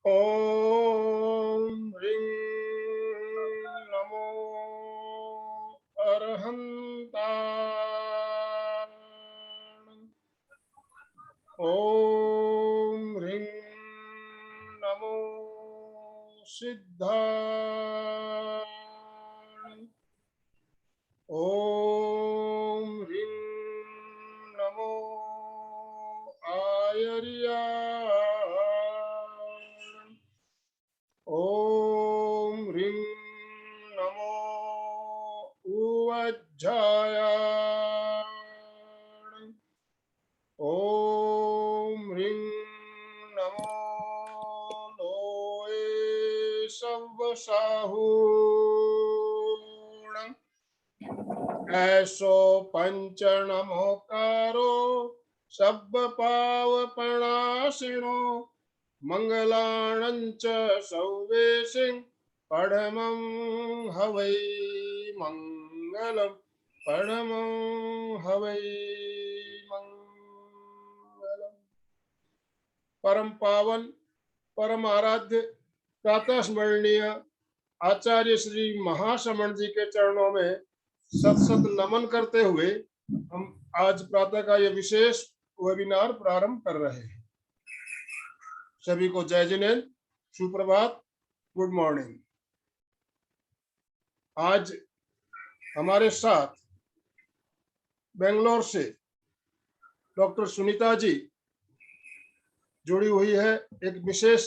ॐ ह्रीं नमो अरहन्तान्। ॐ ह्रीं नमो सिद्धान्। ॐ ह्रीं नमो आयर्यान्। ॐ ह्रीं नमो उवज्झायान्। ॐ ह्रीं नमो लोये सव्वसाहून्। ऐसो पंचनमोकारो सब्बपावपणाशिनो मंगलाणञ्च सौवेशिं पढमं हवै मंगलम पढमं हवै मंगलम। परम पावन परम आराध्य प्रातः स्मरणीय आचार्य श्री महाश्रमण जी के चरणों में सत सत नमन करते हुए हम आज प्रातः का यह विशेष वेबिनार प्रारंभ कर रहे हैं। सभी को जय जिनेन्द्र, सुप्रभात, गुड मॉर्निंग। आज हमारे साथ बेंगलोर से डॉक्टर सुनीता जी जुड़ी हुई है एक विशेष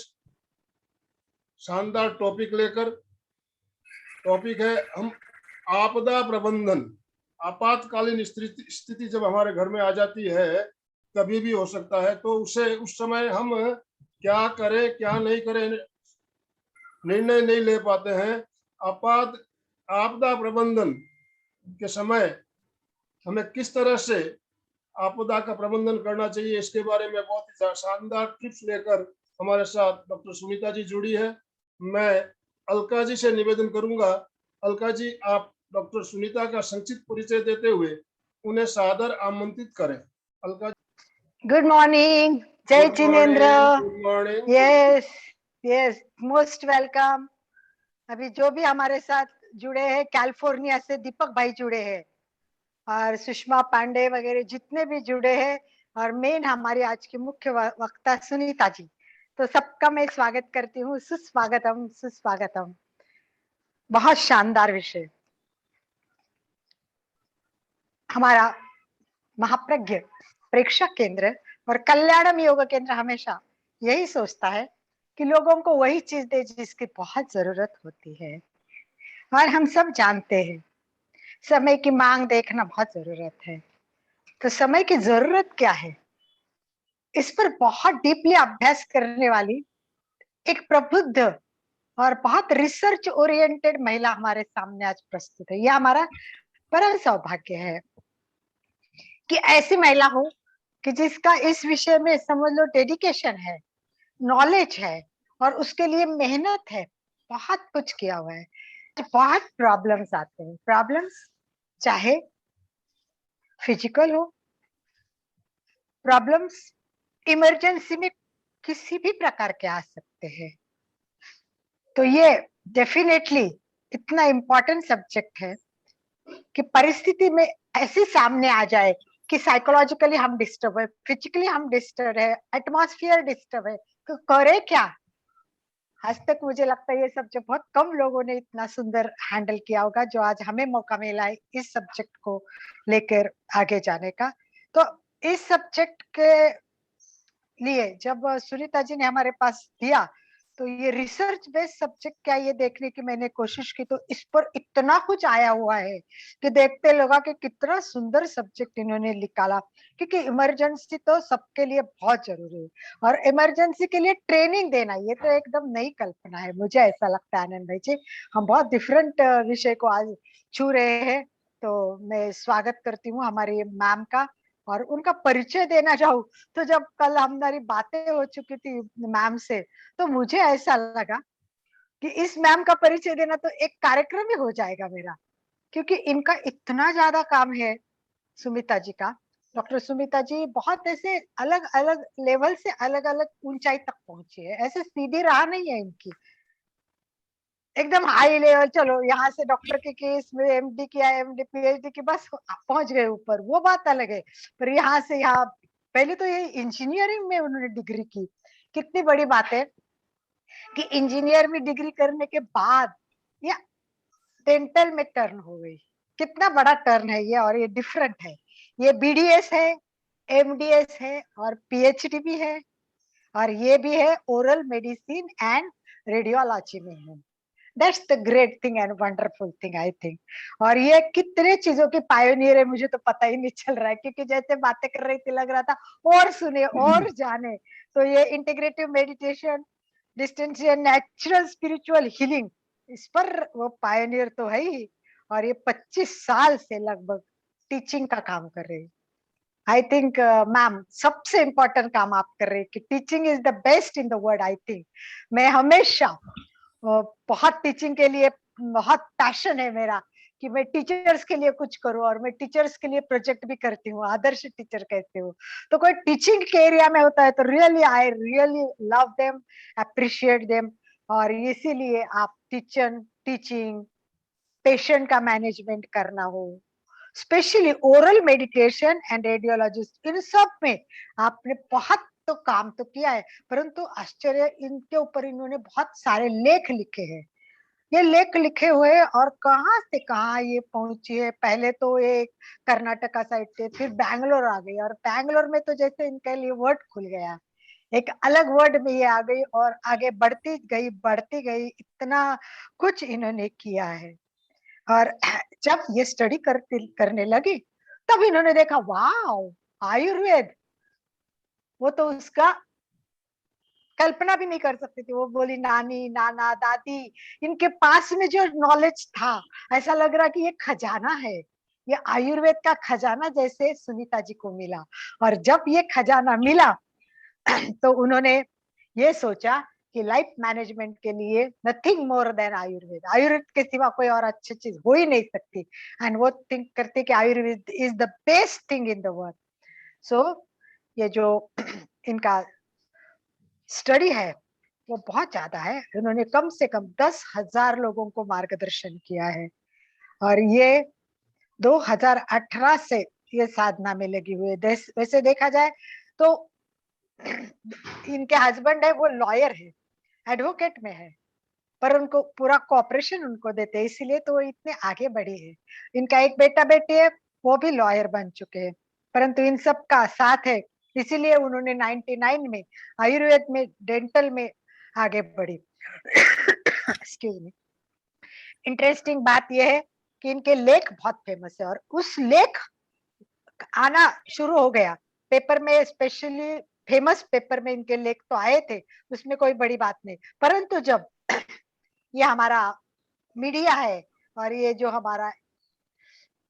शानदार टॉपिक लेकर। टॉपिक है हम आपदा प्रबंधन। आपातकालीन स्थिति जब हमारे घर में आ जाती है, कभी भी हो सकता है, तो उसे उस समय हम क्या करें क्या नहीं करें निर्णय नहीं ले पाते हैं। आपदा प्रबंधन के समय हमें किस तरह से आपदा का प्रबंधन करना चाहिए, इसके बारे में बहुत ही शानदार टिप्स लेकर हमारे साथ डॉक्टर सुनीता जी जुड़ी है। मैं अलका जी से निवेदन करूंगा, अलका जी आप डॉक्टर सुनीता का संक्षिप्त परिचय देते हुए उन्हें सादर आमंत्रित करें। अलका जी। गुड मॉर्निंग, जय Jinendra. Good morning. Yes yes, most welcome. अभी जो भी हमारे साथ जुड़े हैं, कैलिफोर्निया से दीपक भाई जुड़े हैं और सुषमा पांडे वगैरह जितने भी जुड़े हैं, और मेन हमारी आज की मुख्य वक्ता सुनीता जी, तो सबका मैं स्वागत करती हूँ। सुस्वागतम सुस्वागतम। बहुत शानदार विषय। हमारा महाप्रज्ञ प्रेक्षक केंद्र और कल्याणम योग केंद्र हमेशा यही सोचता है कि लोगों को वही चीज दे जिसकी बहुत जरूरत होती है। और हम सब जानते हैं समय की मांग देखना बहुत जरूरत है। तो समय की जरूरत क्या है, इस पर बहुत डीपली अभ्यास करने वाली एक प्रबुद्ध और बहुत रिसर्च ओरिएंटेड महिला हमारे सामने आज प्रस्तुत है। यह हमारा परम सौभाग्य है कि ऐसी महिला हो कि जिसका इस विषय में समझ लो डेडिकेशन है, नॉलेज है और उसके लिए मेहनत है, बहुत कुछ किया हुआ है। बहुत प्रॉब्लम्स आते हैं, प्रॉब्लम्स चाहे फिजिकल हो, प्रॉब्लम्स इमरजेंसी में किसी भी प्रकार के आ सकते हैं। तो ये डेफिनेटली इतना इम्पोर्टेंट सब्जेक्ट है कि परिस्थिति में ऐसे सामने आ जाए कि साइकोलॉजिकली हम डिस्टर्ब है, फिजिकली हम डिस्टर्ब है, एटमॉस्फेयर डिस्टर्ब है, तो करे क्या। आज तक मुझे लगता है ये सब्जेक्ट बहुत कम लोगों ने इतना सुंदर हैंडल किया होगा, जो आज हमें मौका मिला है इस सब्जेक्ट को लेकर आगे जाने का। तो इस सब्जेक्ट के लिए जब सुनीता जी ने हमारे पास दिया, तो ये रिसर्च बेस्ड सब्जेक्ट क्या ये देखने की मैंने कोशिश की, तो इस पर इतना कुछ आया हुआ है कि देखते लगा कि कितना सुंदर सब्जेक्ट इन्होंने निकाला। क्योंकि इमरजेंसी तो सबके लिए बहुत जरूरी है, और इमरजेंसी के लिए ट्रेनिंग देना ये तो एकदम नई कल्पना है। मुझे ऐसा लगता है आनंद भाई जी, हम बहुत डिफरेंट विषय को आज छू रहे हैं। तो मैं स्वागत करती हूँ हमारी मैम का, और उनका परिचय देना चाहूँ तो जब कल हमारी बातें हो चुकी थी मैम से, तो मुझे ऐसा लगा कि इस मैम का परिचय देना तो एक कार्यक्रम ही हो जाएगा मेरा, क्योंकि इनका इतना ज्यादा काम है सुमिता जी का। डॉक्टर सुमिता जी बहुत ऐसे अलग अलग लेवल से अलग अलग ऊंचाई तक पहुंची है, ऐसे सीधी राह नहीं है इनकी, एकदम हाई लेवल। चलो यहाँ से डॉक्टर के केस में एमडी किया, एमडी पीएचडी की, बस पहुंच गए ऊपर, वो बात अलग है। पर यहाँ से यहाँ, पहले तो ये इंजीनियरिंग में उन्होंने डिग्री की, कितनी बड़ी बात है कि इंजीनियर में डिग्री करने के बाद या डेंटल में टर्न हो गई। कितना बड़ा टर्न है ये, और ये डिफरेंट है। ये बीडीएस है, एमडीएस है और पीएचडी भी है, और ये भी है ओरल मेडिसिन एंड रेडियोलॉजी में है। That's the great thing and wonderful thing I think. और ये कितने चीजों की पायोनियर है, मुझे तो पता ही नहीं चल रहा है, क्योंकि जैसे बातें कर रही थी लग रहा था और सुने और जाने। तो ये इंटीग्रेटिव मेडिटेशन, डिस्टेंशियल नेचुरल स्पिरिचुअल हीलिंग, इस पर वो पायोनियर तो है ही। और ये 25 साल से लगभग टीचिंग का काम कर रहे हैं। आई थिंक मैम सबसे इम्पोर्टेंट काम आप कर रहे हैं कि teaching is the best in the world. I think मैं हमेशा बहुत टीचिंग के लिए बहुत पैशन है मेरा, कि मैं टीचर्स के लिए कुछ करूं, और मैं टीचर्स के लिए प्रोजेक्ट भी करती हूँ, आदर्श टीचर कहते हो। तो कोई टीचिंग के एरिया में होता है तो really I really love them, appreciate them. और इसीलिए आप टीचिंग, पेशेंट का मैनेजमेंट करना हो, specially oral meditation and radiologist, इन सब में आपने बहुत तो काम तो किया है। परंतु आश्चर्य, इनके ऊपर इन्होंने बहुत सारे लेख लिखे हैं। ये लेख लिखे हुए और कहाँ से कहाँ ये पहुंची है। पहले तो ये कर्नाटका साइड थे, फिर बैंगलोर आ गई, और बैंगलोर में तो जैसे इनके लिए वर्ड खुल गया, एक अलग वर्ड में ये आ गई और आगे बढ़ती गई, इतना कुछ इन्होंने किया है। और जब ये स्टडी करने लगी, तब इन्होंने देखा वाह, आयुर्वेद, वो तो उसका कल्पना भी नहीं कर सकती थी। वो बोली नानी नाना दादी, इनके पास में जो नॉलेज था, ऐसा लग रहा कि ये खजाना है, ये आयुर्वेद का खजाना जैसे सुनीता जी को मिला। और जब ये खजाना मिला तो उन्होंने ये सोचा कि लाइफ मैनेजमेंट के लिए nothing more than Ayurveda, Ayurveda के सिवा कोई और अच्छी चीज हो ही नहीं सकती। एंड वो थिंक करते कि Ayurveda is the best thing in the world. So ये जो इनका स्टडी है वो बहुत ज्यादा है। उन्होंने कम से कम 10,000 लोगों को मार्गदर्शन किया है। और ये 2018 से ये साधना में लगी हुई है। वैसे देखा जाए तो इनके हस्बैंड है, वो लॉयर है, एडवोकेट में है, पर उनको पूरा कॉपरेशन उनको देते हैं, इसीलिए तो वो इतने आगे बढ़े हैं। इनका एक बेटा बेटी है, वो भी लॉयर बन चुके हैं, परंतु इन सब का साथ है, इसीलिए उन्होंने 99 में आयुर्वेद में, डेंटल में आगे बढ़ी। Excuse me. इंटरेस्टिंग बात यह है कि इनके लेख बहुत फेमस है, और उस लेख आना शुरू हो गया पेपर में, स्पेशली फेमस पेपर में इनके लेख तो आए थे, उसमें कोई बड़ी बात नहीं। परंतु जब ये हमारा मीडिया है, और ये जो हमारा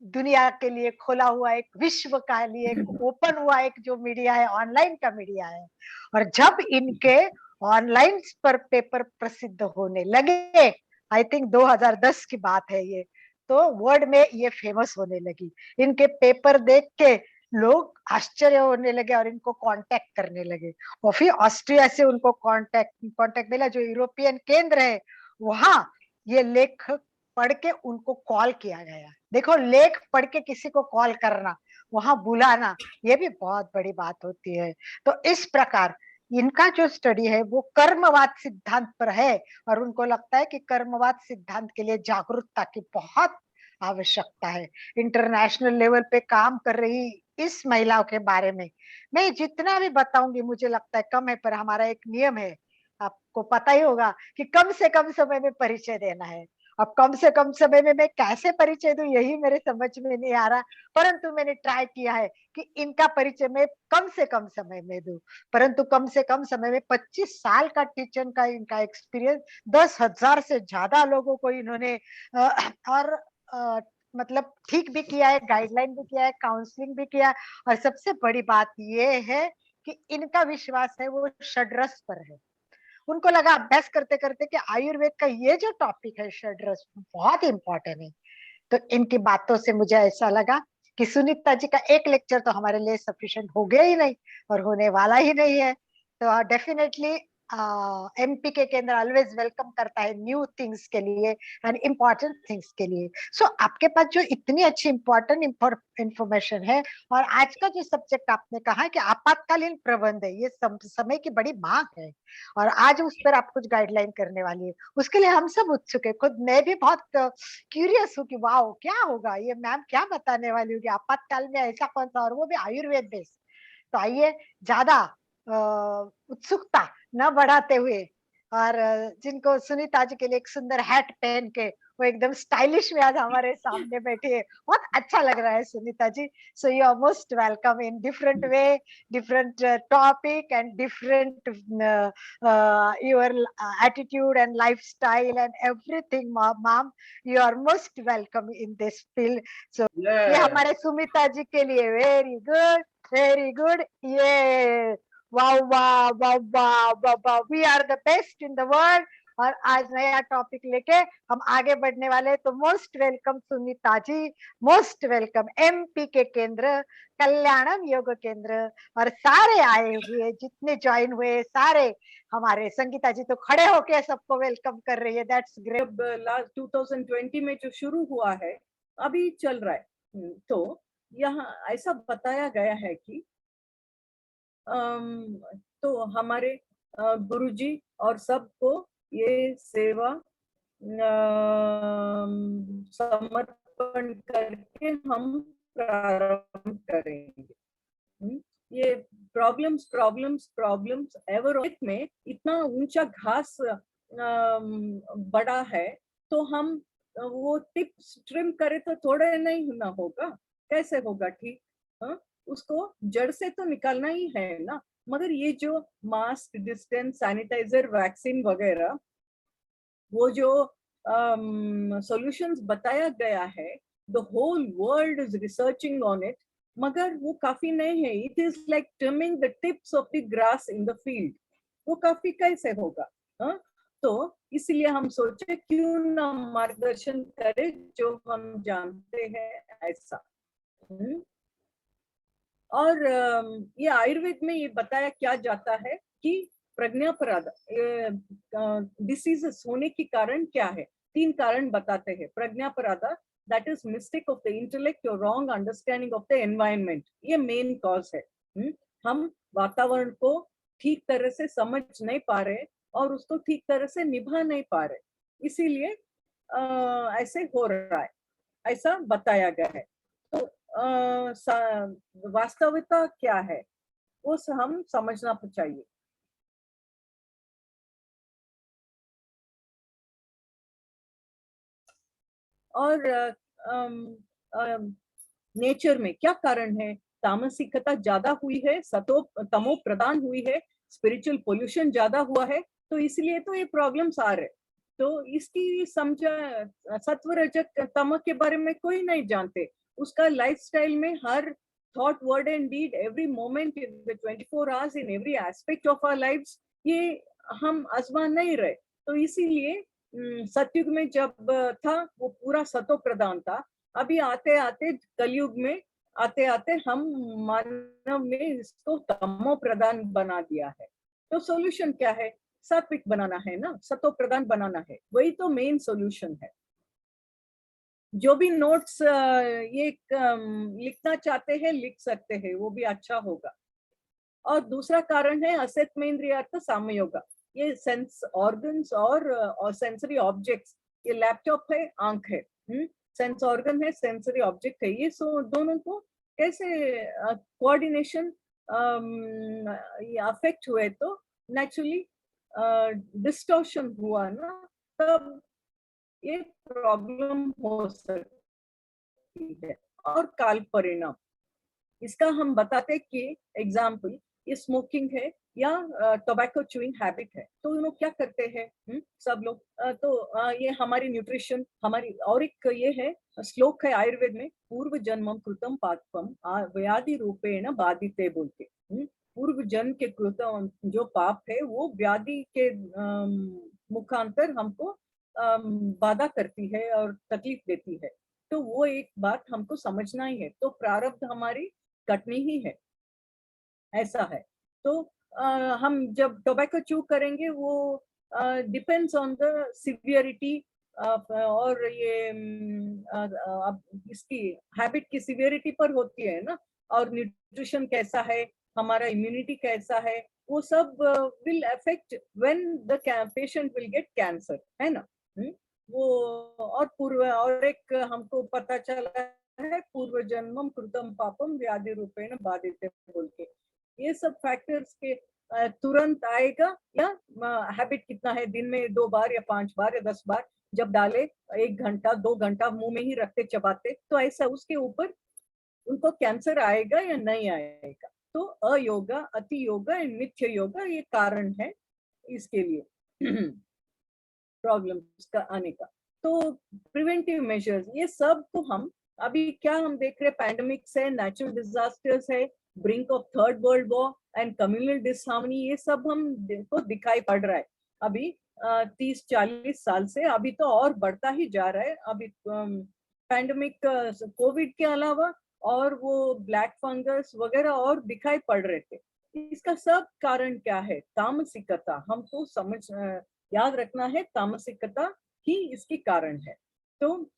दुनिया के लिए खोला हुआ एक विश्व का लिए एक ओपन हुआ एक जो मीडिया है, ऑनलाइन का मीडिया है, और जब इनके ऑनलाइन पर पेपर प्रसिद्ध होने लगे, आई थिंक 2010 की बात है ये, तो वर्ल्ड में ये फेमस होने लगी। इनके पेपर देख के लोग आश्चर्य होने लगे और इनको कांटेक्ट करने लगे। और फिर ऑस्ट्रिया से उनको कांटेक्ट मिला, जो यूरोपियन केंद्र है वहां ये लेख पढ़ के उनको कॉल किया गया। देखो, लेख पढ़ के किसी को कॉल करना, वहां बुलाना, ये भी बहुत बड़ी बात होती है। तो इस प्रकार इनका जो स्टडी है वो कर्मवाद सिद्धांत पर है, और उनको लगता है कि कर्मवाद सिद्धांत के लिए जागरूकता की बहुत आवश्यकता है। इंटरनेशनल लेवल पे काम कर रही इस महिलाओं के बारे में मैं जितना भी बताऊंगी मुझे लगता है कम है, पर हमारा एक नियम है, आपको पता ही होगा, कि कम से कम समय में परिचय देना है। अब कम से कम समय में मैं कैसे परिचय दूं, यही मेरे समझ में नहीं आ रहा, परंतु मैंने ट्राई किया है कि इनका परिचय मैं कम से कम समय में दूं। परंतु कम से कम समय में 25 साल का टीचर का इनका एक्सपीरियंस, 10,000 से ज्यादा लोगों को इन्होंने और मतलब ठीक भी किया है, गाइडलाइन भी किया है, काउंसलिंग भी किया। और सबसे बड़ी बात ये है कि इनका विश्वास है वो षड्रस पर है। उनको लगा अभ्यास करते करते कि आयुर्वेद का ये जो टॉपिक है षड्रस बहुत इंपॉर्टेंट है। तो इनकी बातों से मुझे ऐसा लगा कि सुनीता जी का एक लेक्चर तो हमारे लिए सफिशिएंट हो गया ही नहीं और होने वाला ही नहीं है। तो डेफिनेटली एमपी के केंद्र ऑलवेज वेलकम करता है न्यू थिंग्स के लिए एंड इम्पोर्टेंट थिंग्स के लिए। सो आपके पास जो इतनी अच्छी इम्पोर्टेंट इंफॉर्मेशन है, और आज का जो सब्जेक्ट आपने कहा है कि आपातकालीन प्रबंध है, ये समय की बड़ी मांग है और आज उस पर आप कुछ गाइडलाइन करने वाली है, उसके लिए हम सब उत्सुक है। खुद मैं भी बहुत क्यूरियस हूँ कि वाह क्या होगा, ये मैम क्या बताने वाली होगी आपातकाल में ऐसा कौन सा, और वो भी आयुर्वेद बेस्ड। तो आइए ज्यादा उत्सुकता न बढ़ाते हुए, और जिनको सुनीता जी के लिए एक सुंदर हैट पहन के वो एकदम स्टाइलिश में आज हमारे सामने बैठी है, बहुत अच्छा लग रहा है Sunita ji. So you are most welcome in different way, different topic and different your attitude and lifestyle and everything, ma'am. You are most welcome in this field. So ये Yeah. हमारे सुमिता जी के लिए वेरी गुड, वेरी गुड। ये वाह वाह वाह वाह वाह वाह, we are the best in the world. और आज नया टॉपिक लेके हम आगे बढ़ने वाले, तो most welcome Sunita ji, most welcome MP के केंद्र कल्याणम योग केंद्र। और सारे आए हुए जितने ज्वाइन हुए सारे, हमारे संगीता जी तो खड़े होके सबको वेलकम कर रही है, दैट्स ग्रेट। जब लास्ट 2020 में जो शुरू हुआ है अभी चल रहा है, तो यहाँ ऐसा बताया गया है कि तो हमारे गुरुजी और सबको ये सेवा समर्पण करके हम प्रारंभ करेंगे। ये प्रॉब्लम्स प्रॉब्लम्स प्रॉब्लम्स एवर में इतना ऊंचा घास बड़ा है, तो हम वो टिप्स ट्रिम करें तो थोड़े नहीं ना होगा, कैसे होगा ठीक? उसको जड़ से तो निकालना ही है ना। मगर ये जो मास्क, डिस्टेंस, सैनिटाइजर, वैक्सीन वगैरह, वो जो सॉल्यूशंस बताया गया है, the whole world is researching on it, मगर वो काफी नहीं है। It is like trimming the tips of the grass in the field. वो काफी कैसे होगा? तो इसलिए हम सोचे क्यों ना मार्गदर्शन करें जो हम जानते हैं ऐसा। और ये आयुर्वेद में ये बताया क्या जाता है कि प्रज्ञापराध डिसीजेस होने के कारण क्या है। 3 कारण बताते हैं प्रज्ञापराध, that is mistake of the intellect और wrong understanding of the environment. ये मेन कॉज है। हम वातावरण को ठीक तरह से समझ नहीं पा रहे और उसको ठीक तरह से निभा नहीं पा रहे, इसीलिए ऐसे हो रहा है, ऐसा बताया गया है। तो वास्तविकता क्या है वो हम समझना चाहिए। और नेचर में क्या कारण है? तामसिकता ज्यादा हुई है, सतो तमो प्रदान हुई है, स्पिरिचुअल पोल्यूशन ज्यादा हुआ है, तो इसलिए तो ये प्रॉब्लम्स आ रहे। तो इसकी समझा, सत्व रजक तम के बारे में कोई नहीं जानते। उसका लाइफस्टाइल में हर thought, word and deed, every moment in the 24 hours, in every aspect of our lives, ये हम आजमा नहीं रहे। तो इसीलिए सतयुग में जब था वो पूरा सतो प्रधान था। अभी आते आते कलयुग में आते आते हम मानव ने इसको तमो प्रधान बना दिया है। तो सॉल्यूशन क्या है? सात्विक बनाना है ना, सतो प्रधान बनाना है, वही तो मेन सॉल्यूशन है। जो भी नोट्स ये लिखना चाहते हैं लिख सकते हैं, वो भी अच्छा होगा। और दूसरा कारण है असत्मेंद्रियार्थ सामयोगा। ये सेंस ऑर्गन्स और सेंसरी ऑब्जेक्ट्स, ये लैपटॉप है, आंख है, सेंस ऑर्गन है, सेंसरी ऑब्जेक्ट है, ये दोनों को कैसे कोऑर्डिनेशन अफेक्ट हुए तो नेचुरली डिस्टॉर्शन हुआ ना, तब ये प्रॉब्लम हो सकती है। और काल परिणाम इसका हम बताते कि एग्जाम्पल, ये स्मोकिंग है या टोबैको च्यूइंग हैबिट है, तो ये लोग क्या करते हैं सब लोग, तो ये हमारी न्यूट्रिशन, हमारी, और एक ये है श्लोक है आयुर्वेद में, पूर्व जन्मम कृतम पापम व्याधि रूपेण बाधिते बोलते। पूर्व जन्म के कृतम जो पाप है वो व्याधि के मुखांतर हमको बाधा करती है और तकलीफ देती है। तो वो एक बात हमको समझना ही है। तो प्रारब्ध हमारी कटनी ही है, ऐसा है। तो हम जब टोबैको च्यू करेंगे वो डिपेंड्स ऑन द सिवियरिटी और ये अब इसकी हैबिट की सिवियरिटी पर होती है ना, और न्यूट्रिशन कैसा है, हमारा इम्यूनिटी कैसा है, वो सब will affect when the patient will get cancer, है ना। वो और पूर्व और एक हमको पता चला है, पूर्व जन्मम कृतम पापम व्याधि रूपेण बाधित बोल के। ये सब फैक्टर्स के तुरंत आएगा, या हैबिट कितना है, दिन में 2 बार या 5 बार या 10 बार जब डाले, 1 घंटा 2 घंटा मुंह में ही रखते चबाते, तो ऐसा उसके ऊपर उनको कैंसर आएगा या नहीं आएगा। तो अयोगा, अति योगा एंड मिथ्य योगा ये कारण है इसके लिए प्रॉब्लम्स का आने का। तो प्रिवेंटिव मेजर्स ये सब तो हम अभी क्या हम देख रहे हैं, पैंडेमिक्स है, नेचुरल डिजास्टर्स है, brink of third world war and communal disharmony, ये सब हम को दिखाई पड़ रहा है अभी 30-40 साल से। अभी तो और बढ़ता ही जा रहा है। अभी पैंडेमिक कोविड के अलावा और वो ब्लैक फंगस वगैरह और दिखाई पड़ रहे थे। इसका सब कारण क्या है? तामसिकता। हमको समझ याद रखना है, तामसिकता ही इसकी कारण है। तो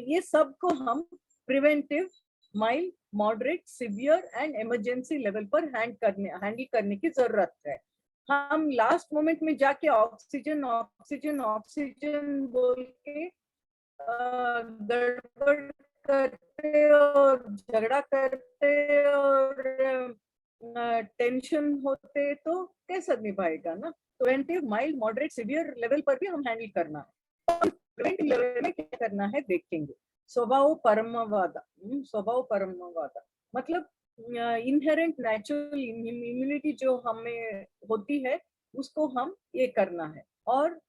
ये सब को हम preventive, mild, moderate, severe and emergency level पर हैंडल करने की जरूरत है। हम लास्ट मोमेंट में जाके ऑक्सीजन ऑक्सीजन ऑक्सीजन बोल के गड़बड़ करते और झगड़ा करते और टेंशन होते तो कैसे निभाएगा ना। Preventive, mild, moderate, severe level पर भी हम हैंडल करना है। प्रिवेंटिव लेवल में क्या करना है देखेंगे। स्वभाव परमवाद, स्वभाव परमवाद मतलब इनहेरेंट नेचुरल इम्यूनिटी जो हमें होती है उसको हम ये करना है और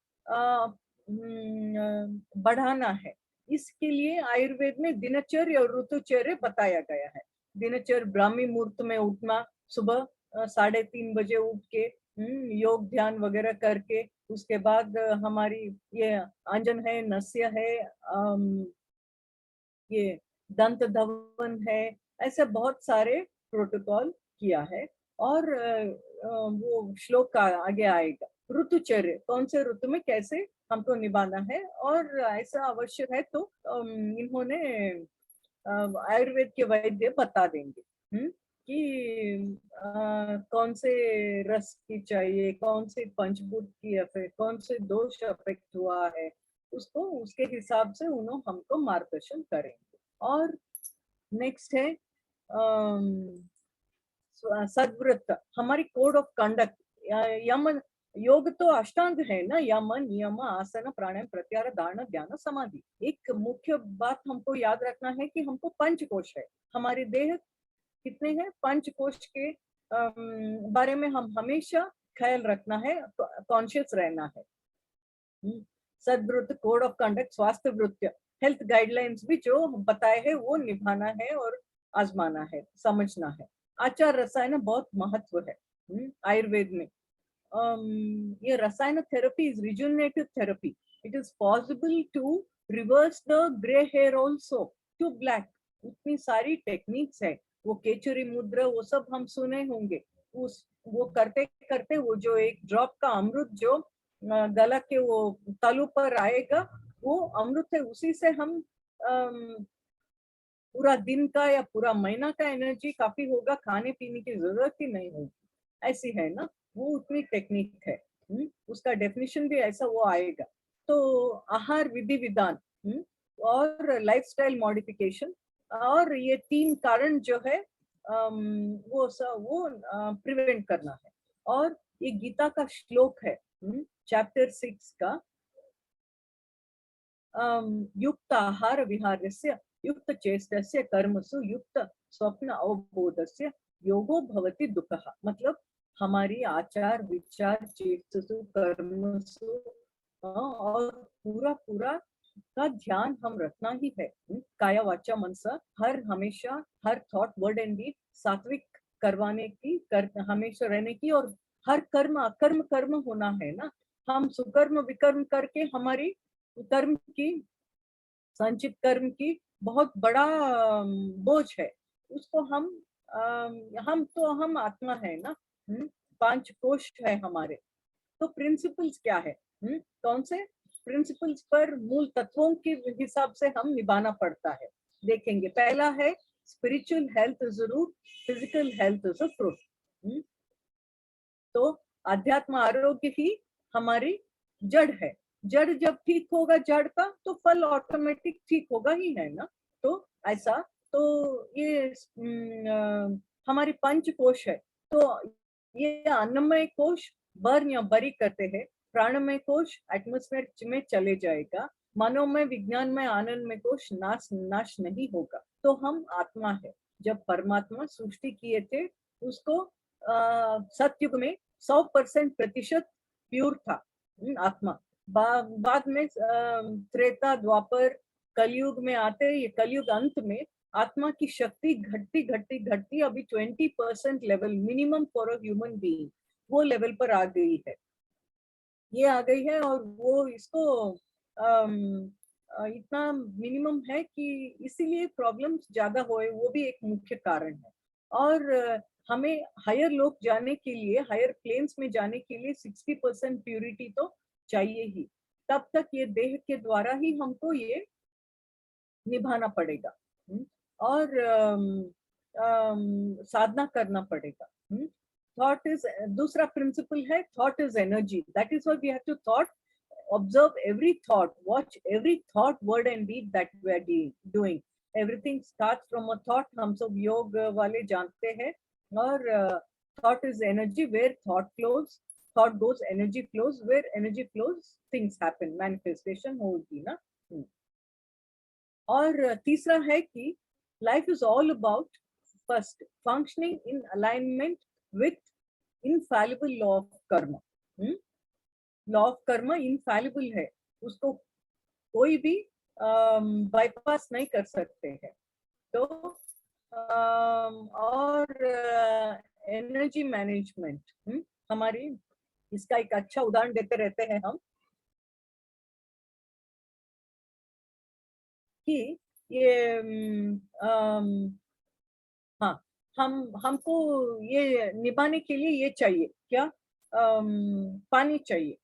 बढ़ाना है। इसके लिए आयुर्वेद में दिनचर्या और ऋतुचर्या बताया गया है। दिनचर्या ब्राह्मी मुहूर्त में उठना, सुबह 3:30 बजे उठ के योग ध्यान वगैरह करके, उसके बाद हमारी ये अंजन है, नस्य है, ये दंत धवन है, ऐसे बहुत सारे प्रोटोकॉल किया है। और वो श्लोक का आगे आएगा, ऋतुचर्या कौन से ऋतु में कैसे हमको निभाना है, और ऐसा आवश्यक है तो इन्होंने आयुर्वेद के वैद्य बता देंगे कि कौन से रस की चाहिए, कौन से पंचभूत की अफेक्ट, कौन से दोष अफेक्ट हुआ है, उसको उसके हिसाब से उन्होंने हमको मार्गदर्शन करेंगे। और नेक्स्ट है सद्व्रत, हमारी कोड ऑफ कंडक्ट। यमन योग तो अष्टांग है ना, यम, नियम, आसन, प्राणायाम, प्रत्याहार, धारणा, ध्यान, समाधि। एक मुख्य बात हमको याद रखना है कि हमको पंचकोश है, हमारे देह कितने हैं, पंचकोश के बारे में हम हमेशा ख्याल रखना है, कॉन्शियस रहना है। सद्वृत्त, कोड ऑफ कंडक्ट, स्वास्थ्य वृत्त, हेल्थ गाइडलाइंस भी जो बताए हैं वो निभाना है और आजमाना है, समझना है। आचार रसायन बहुत महत्व है आयुर्वेद में। ये rasayana therapy is rejuvenative therapy. It is possible to reverse the grey hair also to black. उतनी सारी टेक्निक्स है, वो केचुरी मुद्रा वो सब हम सुने होंगे। वो करते करते वो जो एक ड्रॉप का अमृत जो गला के वो तालू पर आएगा, वो अमृत है, उसी से हम पूरा दिन का या पूरा महीना का एनर्जी काफी होगा, खाने पीने की जरूरत ही नहीं होगी, ऐसी है ना, वो उतनी टेक्निक है। उसका डेफिनेशन भी ऐसा वो आएगा। तो आहार विधि विधान और लाइफस्टाइल मॉडिफिकेशन, और ये 3 कारण जो है वो प्रिवेंट करना है। और ये गीता का श्लोक है चैप्टर 6 का, युक्त आहार विहारस्य युक्त चेष्टस्य कर्मसु युक्त स्वप्न अवबोधस्य योगो भवति दुःखः। मतलब हमारी आचार विचार चेष्टसु कर्मसु और पूरा पूरा का ध्यान हम रखना ही है। काया वाचा मनसा, हर हमेशा हर थॉट वर्ड एंड डीड सात्विक करवाने की, हमेशा रहने की, और हर कर्म अकर्म कर्म होना है ना। हम सुकर्म विकर्म करके हमारी कर्म की संचित कर्म की बहुत बड़ा बोझ है। उसको हम आत्मा है ना, 5 कोश है हमारे। तो प्रिंसिपल्स क्या है, कौन से प्रिंसिपल्स पर, मूल तत्वों के हिसाब से हम निभाना पड़ता है। देखेंगे, पहला है spiritual health is a root, physical health is a fruit. तो अध्यात्म आरोग्य ही हमारी जड़ है। जड़ जब ठीक होगा जड़ का, तो फल ऑटोमेटिक ठीक होगा ही, है ना। तो ऐसा, तो ये हमारी पंच कोश है। तो ये अन्नमय कोश बर्न या बरी करते हैं, प्राणमय कोश एटमॉस्फेयर में चले जाएगा, मनोमय विज्ञान में आनंदमय कोश नाश नहीं होगा। तो हम आत्मा है। जब परमात्मा सृष्टि किए थे, उसको सतयुग में 100% प्योर था, आत्मा। बाद में त्रेता द्वापर कलयुग में आते, ये कलयुग अंत में आत्मा की शक्ति घटती घटती घटती अभी 20% level minimum for a human being, वो लेवल पर आ गई है। ये आ गई है, और वो इसको इतना मिनिमम है कि इसीलिए प्रॉब्लम्स ज्यादा होए, वो भी एक मुख्य कारण है। और हमें हायर लोक जाने के लिए, हायर प्लेन्स में जाने के लिए 60% प्यूरिटी तो चाहिए ही। तब तक ये देह के द्वारा ही हमको ये निभाना पड़ेगा, और साधना करना पड़ेगा। थॉट इज दूसरा प्रिंसिपल है, thought is energy. That is why we have to thought, observe every thought, watch every thought, word and deed that we are doing. Everything starts from a thought, हम सब योग वाले जानते हैं। और thought is energy, where thought flows, thought goes, energy flows, where energy flows, things happen, manifestation होगी ना। और तीसरा है कि life is all about first functioning in alignment with infallible law of karma. Law of karma infallible है, उसको कोई भी बाईपास नहीं कर सकते हैं। तो और एनर्जी मैनेजमेंट हमारी, इसका एक अच्छा उदाहरण देते रहते हैं हम कि ये हाँ, हमको ये निभाने के लिए ये चाहिए क्या, पानी चाहिए।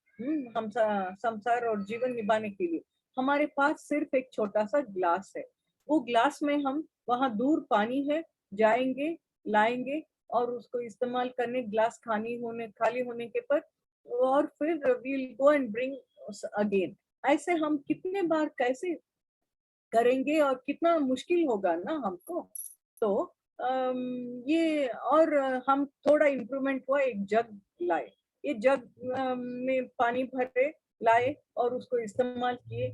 हम संसार और जीवन निभाने के लिए हमारे पास सिर्फ एक छोटा सा ग्लास है। वो ग्लास में हम, वहां दूर पानी है, जाएंगे, लाएंगे और उसको इस्तेमाल करने, ग्लास खाली होने के पर, और फिर we'll go and bring again. ऐसे हम कितने बार कैसे करेंगे, और कितना मुश्किल होगा ना हमको। तो ये, और हम थोड़ा इम्प्रूवमेंट हुआ, एक जग लाए, ये जग में पानी भरे लाए और उसको इस्तेमाल किए।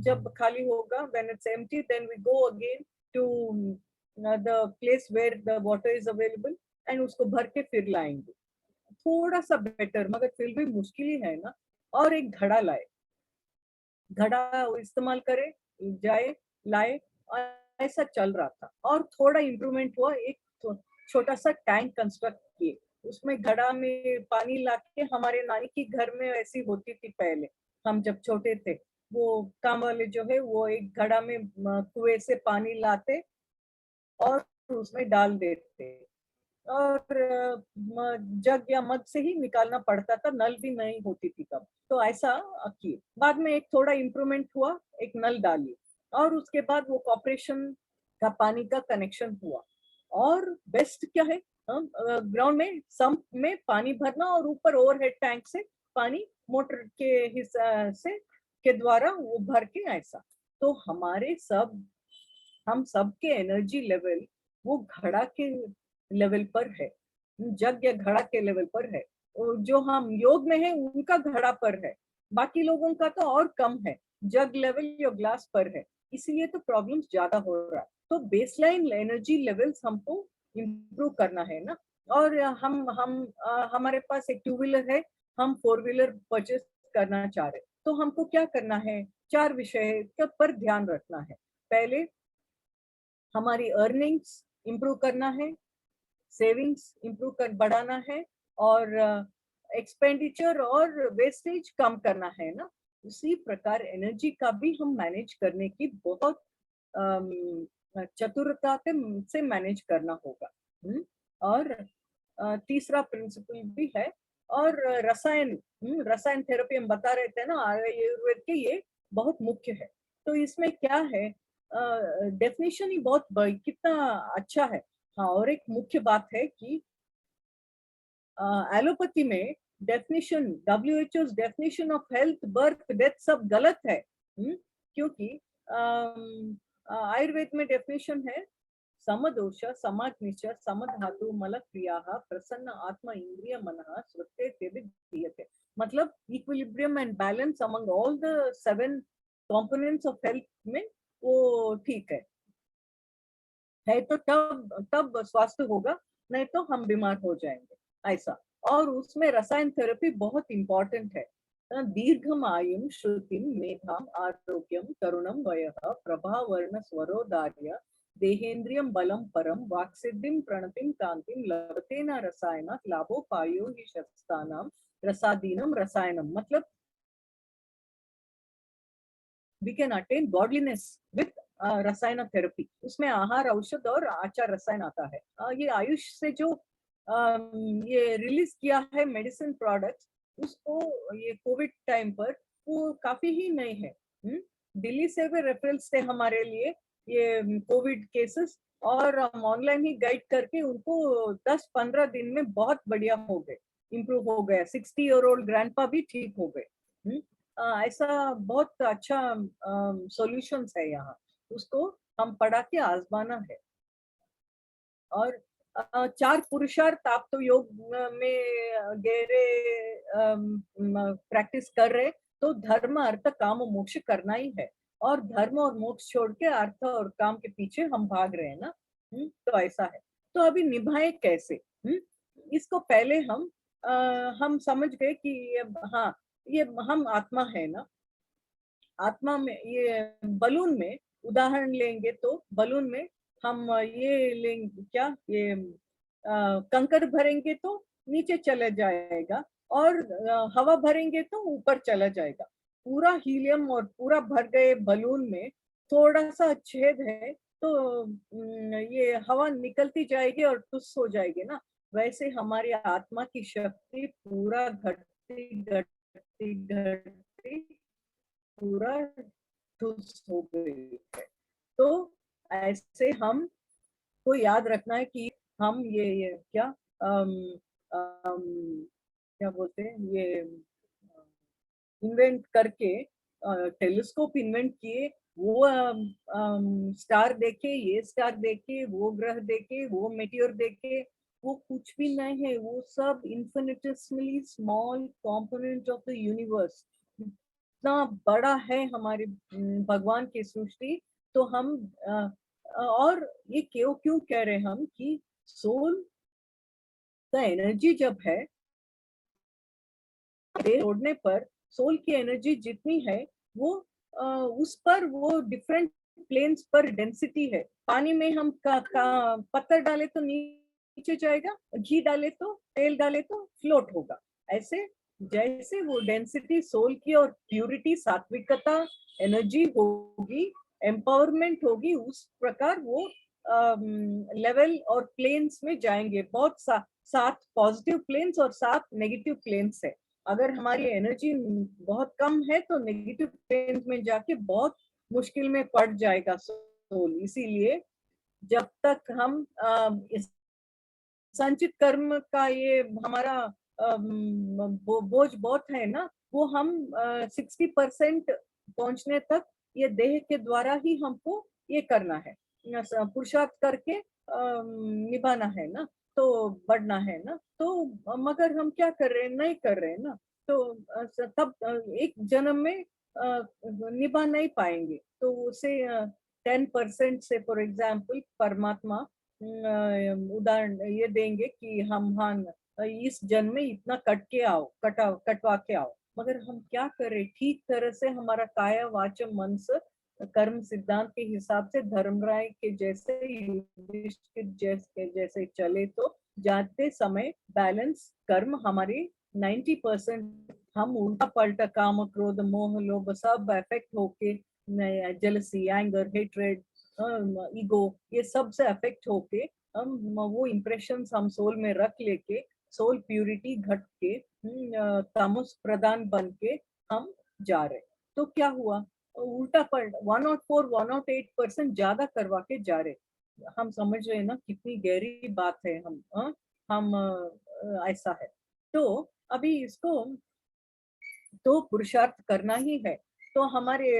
जब खाली होगा, when it's empty, then we go again to the place where the water is available, and उसको भर के फिर लाएंगे। थोड़ा सा बेटर, मगर फिर भी मुश्किल ही है ना। और एक घड़ा लाए, घड़ा इस्तेमाल करे, जाए, लाए, ऐसा चल रहा था। और थोड़ा इम्प्रूवमेंट हुआ, एक छोटा सा टैंक कंस्ट्रक्ट किए, उसमें घड़ा में पानी लाके, हमारे नानी की घर में ऐसी होती थी पहले, हम जब छोटे थे। वो काम वाले जो है, वो एक घड़ा में कुएं से पानी लाते और उसमें डाल देते, और जग या मग से ही निकालना पड़ता था, नल भी नहीं होती थी तब। तो ऐसा किए, बाद में एक थोड़ा इम्प्रूवमेंट हुआ, एक नल डाली, और उसके बाद वो कॉर्पोरेशन का पानी का कनेक्शन हुआ। और बेस्ट क्या है, ग्राउंड में सम्प में पानी भरना, और ऊपर ओवरहेड टैंक से पानी मोटर के हिस्सा से के द्वारा वो भर के, ऐसा। तो हम सबके एनर्जी लेवल वो घड़ा के लेवल पर है, जग या घड़ा के लेवल पर है। और जो हम योग में है, उनका घड़ा पर है, बाकी लोगों का तो और कम है, जग लेवल या ग्लास पर है। इसीलिए तो प्रॉब्लम्स ज्यादा हो रहा है। तो बेसलाइन एनर्जी लेवल्स हमको इम्प्रूव करना है ना। और हमारे पास एक 2 व्हीलर है, हम 4 व्हीलर परचेस करना चाह रहे, तो हमको क्या करना है, 4 विषय पर ध्यान रखना है। पहले हमारी अर्निंग्स इम्प्रूव करना है, सेविंग्स इम्प्रूव कर बढ़ाना है, और एक्सपेंडिचर और वेस्टेज कम करना है ना। उसी प्रकार एनर्जी का भी हम मैनेज करने की बहुत चतुरता से मैनेज करना होगा। और तीसरा प्रिंसिपल भी है। और रसायन थेरेपी हम बता रहे थे ना, आयुर्वेद के ये बहुत मुख्य है। तो इसमें क्या है, डेफिनेशन ही बहुत कितना अच्छा है। हाँ, और एक मुख्य बात है कि एलोपैथी में definition, WHO definition of health, birth, death सब गलत है। क्योंकि आयुर्वेद में डेफिनेशन है समदोष समाग्निश्च समधातु मलक्रियाः प्रसन्न आत्मा इंद्रिय मनः श्रुते विधीयते। मतलब equilibrium and balance among all the 7 components of health में वो ठीक है तो तब स्वास्थ्य होगा, नहीं तो हम बीमार हो जाएंगे ऐसा। और उसमें रसायन थेरेपी बहुत इंपॉर्टेंट है। दीर्घम आयुम श्रुतिम मेधाम आरोग्यम तरुणम वयः प्रभावर्ण स्वरोदार्य देहेन्द्रियम बलम परम वाक्सिद्धिम प्रणतिम कांतिम लभतेन रसायनात् लाभोपायो हि शस्तानाम रसादीनम रसायनम। मतलब we can attain godliness with रसायन थेरेपी। उसमें आहार, औषध और आचार रसायन आता है। ये आयुष से जो ये रिलीज किया है मेडिसिन प्रोडक्ट्स, उसको ये कोविड टाइम पर वो काफी ही नए है। दिल्ली से भी रेफरल्स थे हमारे लिए ये कोविड केसेस, और हम ऑनलाइन ही गाइड करके उनको 10-15 दिन में बहुत बढ़िया हो गए, इम्प्रूव हो गया। 60-year-old ग्रैंडपा भी ठीक हो गए। ऐसा बहुत अच्छा सॉल्यूशंस है यहाँ, उसको हम पढ़ा के आजमाना है। और 4 पुरुषार्थ आप तो योग में गहरे प्रैक्टिस कर रहे, तो धर्म अर्थ काम और मोक्ष करना ही है। और धर्म और मोक्ष छोड़ के अर्थ और काम के पीछे हम भाग रहे हैं ना। तो ऐसा है। तो अभी निभाए कैसे? इसको पहले हम समझ गए कि हाँ, ये हम आत्मा है ना। आत्मा में ये बलून में उदाहरण लेंगे तो बलून में हम ये लेंगे क्या, ये कंकर भरेंगे तो नीचे चले जाएगा, और हवा भरेंगे तो ऊपर चला जाएगा। पूरा हीलियम और पूरा भर गए बलून में थोड़ा सा छेद है तो ये हवा निकलती जाएगी और टुस हो जाएगी ना। वैसे हमारी आत्मा की शक्ति पूरा घटती घटती घटती पूरा ठुस हो गई है। तो ऐसे हम को याद रखना है कि हम ये क्या क्या बोलते हैं, ये इन्वेंट करके टेलीस्कोप इन्वेंट किए, वो स्टार देखे, ये स्टार देखे, वो ग्रह देखे, वो मेटियोर देखे, वो कुछ भी नहीं है। वो सब infinitesimally small component of the universe. इतना बड़ा है हमारे भगवान की सृष्टि। तो हम और ये क्यों कह रहे हैं हम कि सोल का एनर्जी जब है छोड़ने पर सोल की एनर्जी जितनी है वो उस पर वो डिफरेंट प्लेन्स पर डेंसिटी है। पानी में हम पत्थर डाले तो नीचे जाएगा, घी डाले तो, तेल डाले तो फ्लोट होगा। ऐसे जैसे वो डेंसिटी सोल की और प्यूरिटी, सात्विकता, एनर्जी होगी, एम्पावरमेंट होगी, उस प्रकार वो लेवल और प्लेन्स में जाएंगे। बहुत 7 पॉजिटिव प्लेन्स और 7 नेगेटिव प्लेन्स है। अगर हमारी एनर्जी बहुत कम है तो नेगेटिव प्लेन्स में जाके बहुत मुश्किल में पड़ जाएगा सोल। इसीलिए जब तक हम इस संचित कर्म का ये हमारा बोझ बहुत है ना, वो हम 60% पहुंचने तक ये देह के द्वारा ही हमको ये करना है, पुरुषार्थ करके निभाना है ना, तो बढ़ना है ना। तो मगर हम क्या कर रहे हैं, नहीं कर रहे हैं ना। तो तब एक जन्म में निभा नहीं पाएंगे। तो उसे 10% से फॉर एग्जाम्पल परमात्मा उदाहरण ये देंगे कि हम हाँ इस जन्म में इतना कटवा के आओ। मगर हम क्या करें, ठीक तरह से हमारा काया वाचम मनस कर्म सिद्धांत के हिसाब से धर्मराय के जैसे, युधिष्ठिर जैसे चले तो जाते समय बैलेंस कर्म हमारी 90% हम उल्टा पलटा काम क्रोध मोह लोभ सब अफेक्ट होके, जेलसी एंगर हेट्रेड ईगो, ये सब से अफेक्ट होके हम वो इम्प्रेशंस हम सोल में रख लेके सोल प्यूरिटी घट के तामस प्रधान बन के हम जा रहे। तो क्या हुआ, उल्टा पलटा 104 108% ज्यादा करवा के जा रहे। हम समझ रहे हैं ना कितनी गहरी बात है। हम ऐसा है। तो अभी इसको तो पुरुषार्थ करना ही है। तो हमारे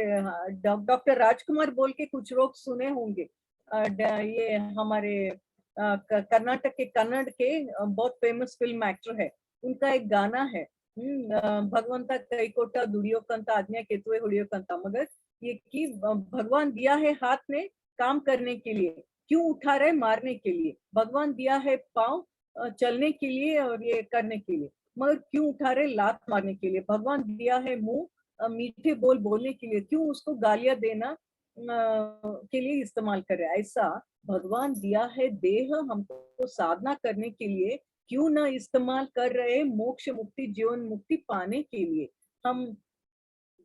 डॉक्टर राजकुमार बोल के कुछ लोग सुने होंगे। ये हमारे कर्नाटक के कन्नड़ के बहुत फेमस फिल्म एक्टर है। उनका एक गाना है, भगवंता कैकोटा दुड़ियोकंता आज्ञा केतुए हुड़ियोकंता, मगर ये कि भगवान दिया है हाथ में काम करने के लिए, क्यों उठा रहे मारने के लिए। भगवान दिया है पाँव चलने के लिए और ये करने के लिए, मगर क्यों उठा रहे लात मारने के लिए। भगवान दिया है मुंह मीठे बोल बोलने के लिए, क्यों उसको गालियां देना के लिए इस्तेमाल कर रहे। ऐसा भगवान दिया है देह हमको साधना करने के लिए, क्यों ना इस्तेमाल कर रहे मोक्ष मुक्ति जीवन मुक्ति पाने के लिए। हम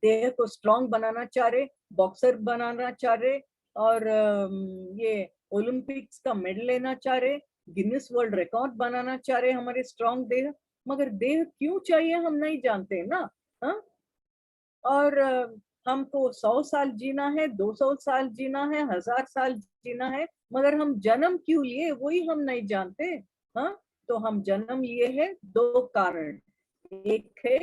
देह को स्ट्रांग बनाना चाह रहे, बॉक्सर बनाना चाह रहे, और ये ओलंपिक्स का मेडल लेना चाह रहे, गिनीज वर्ल्ड रिकॉर्ड बनाना चाह रहे हमारे स्ट्रांग देह। मगर देह क्यों चाहिए हम नहीं जानते ना। हाँ, और हमको 100 साल जीना है, 200 साल जीना है, 1000 साल जीना है, मगर हम जन्म क्यों लिए वही हम नहीं जानते। हाँ, तो हम जन्म लिए हैं दो कारण। एक है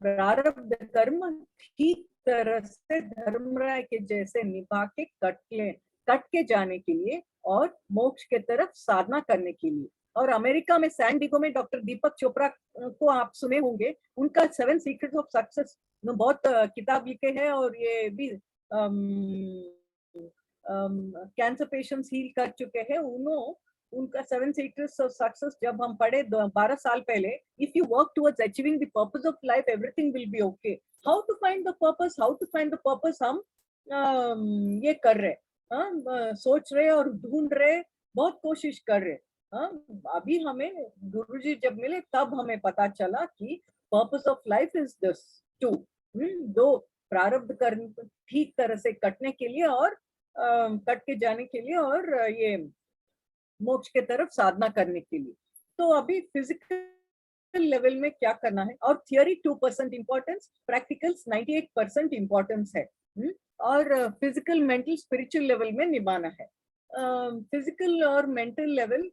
प्रारब्ध कर्म ठीक तरह से धर्मराय के जैसे निभा के कट के जाने के लिए, और मोक्ष के तरफ साधना करने के लिए। और अमेरिका में सैन डिगो में डॉक्टर दीपक चोपड़ा को आप सुने होंगे, उनका 7 सीक्रेट्स ऑफ सक्सेस बहुत किताब लिखे हैं, और ये भी कैंसर पेशेंट्स हील कर चुके हैं। उनका 7 सीक्रेट्स ऑफ सक्सेस जब हम पढ़े 12 साल पहले, if you work towards achieving the purpose of life everything will be okay. How to find the purpose, how to find the purpose, हम ये कर रहे, सोच रहे और ढूंढ रहे, बहुत कोशिश कर रहे। अभी हमें गुरुजी जब मिले तब हमें पता चला कि purpose of life is this two, दो प्रारब्ध कर्म ठीक तरह से कटने के लिए और कट के जाने के लिए, और ये मोक्ष के तरफ साधना करने के लिए। तो अभी फिजिकल लेवल में क्या करना है, और थियोरी 2% इंपॉर्टेंस, प्रैक्टिकल्स 98% इंपॉर्टेंस है। और फिजिकल मेंटल स्पिरिचुअल लेवल में निभाना है। फिजिकल और mental level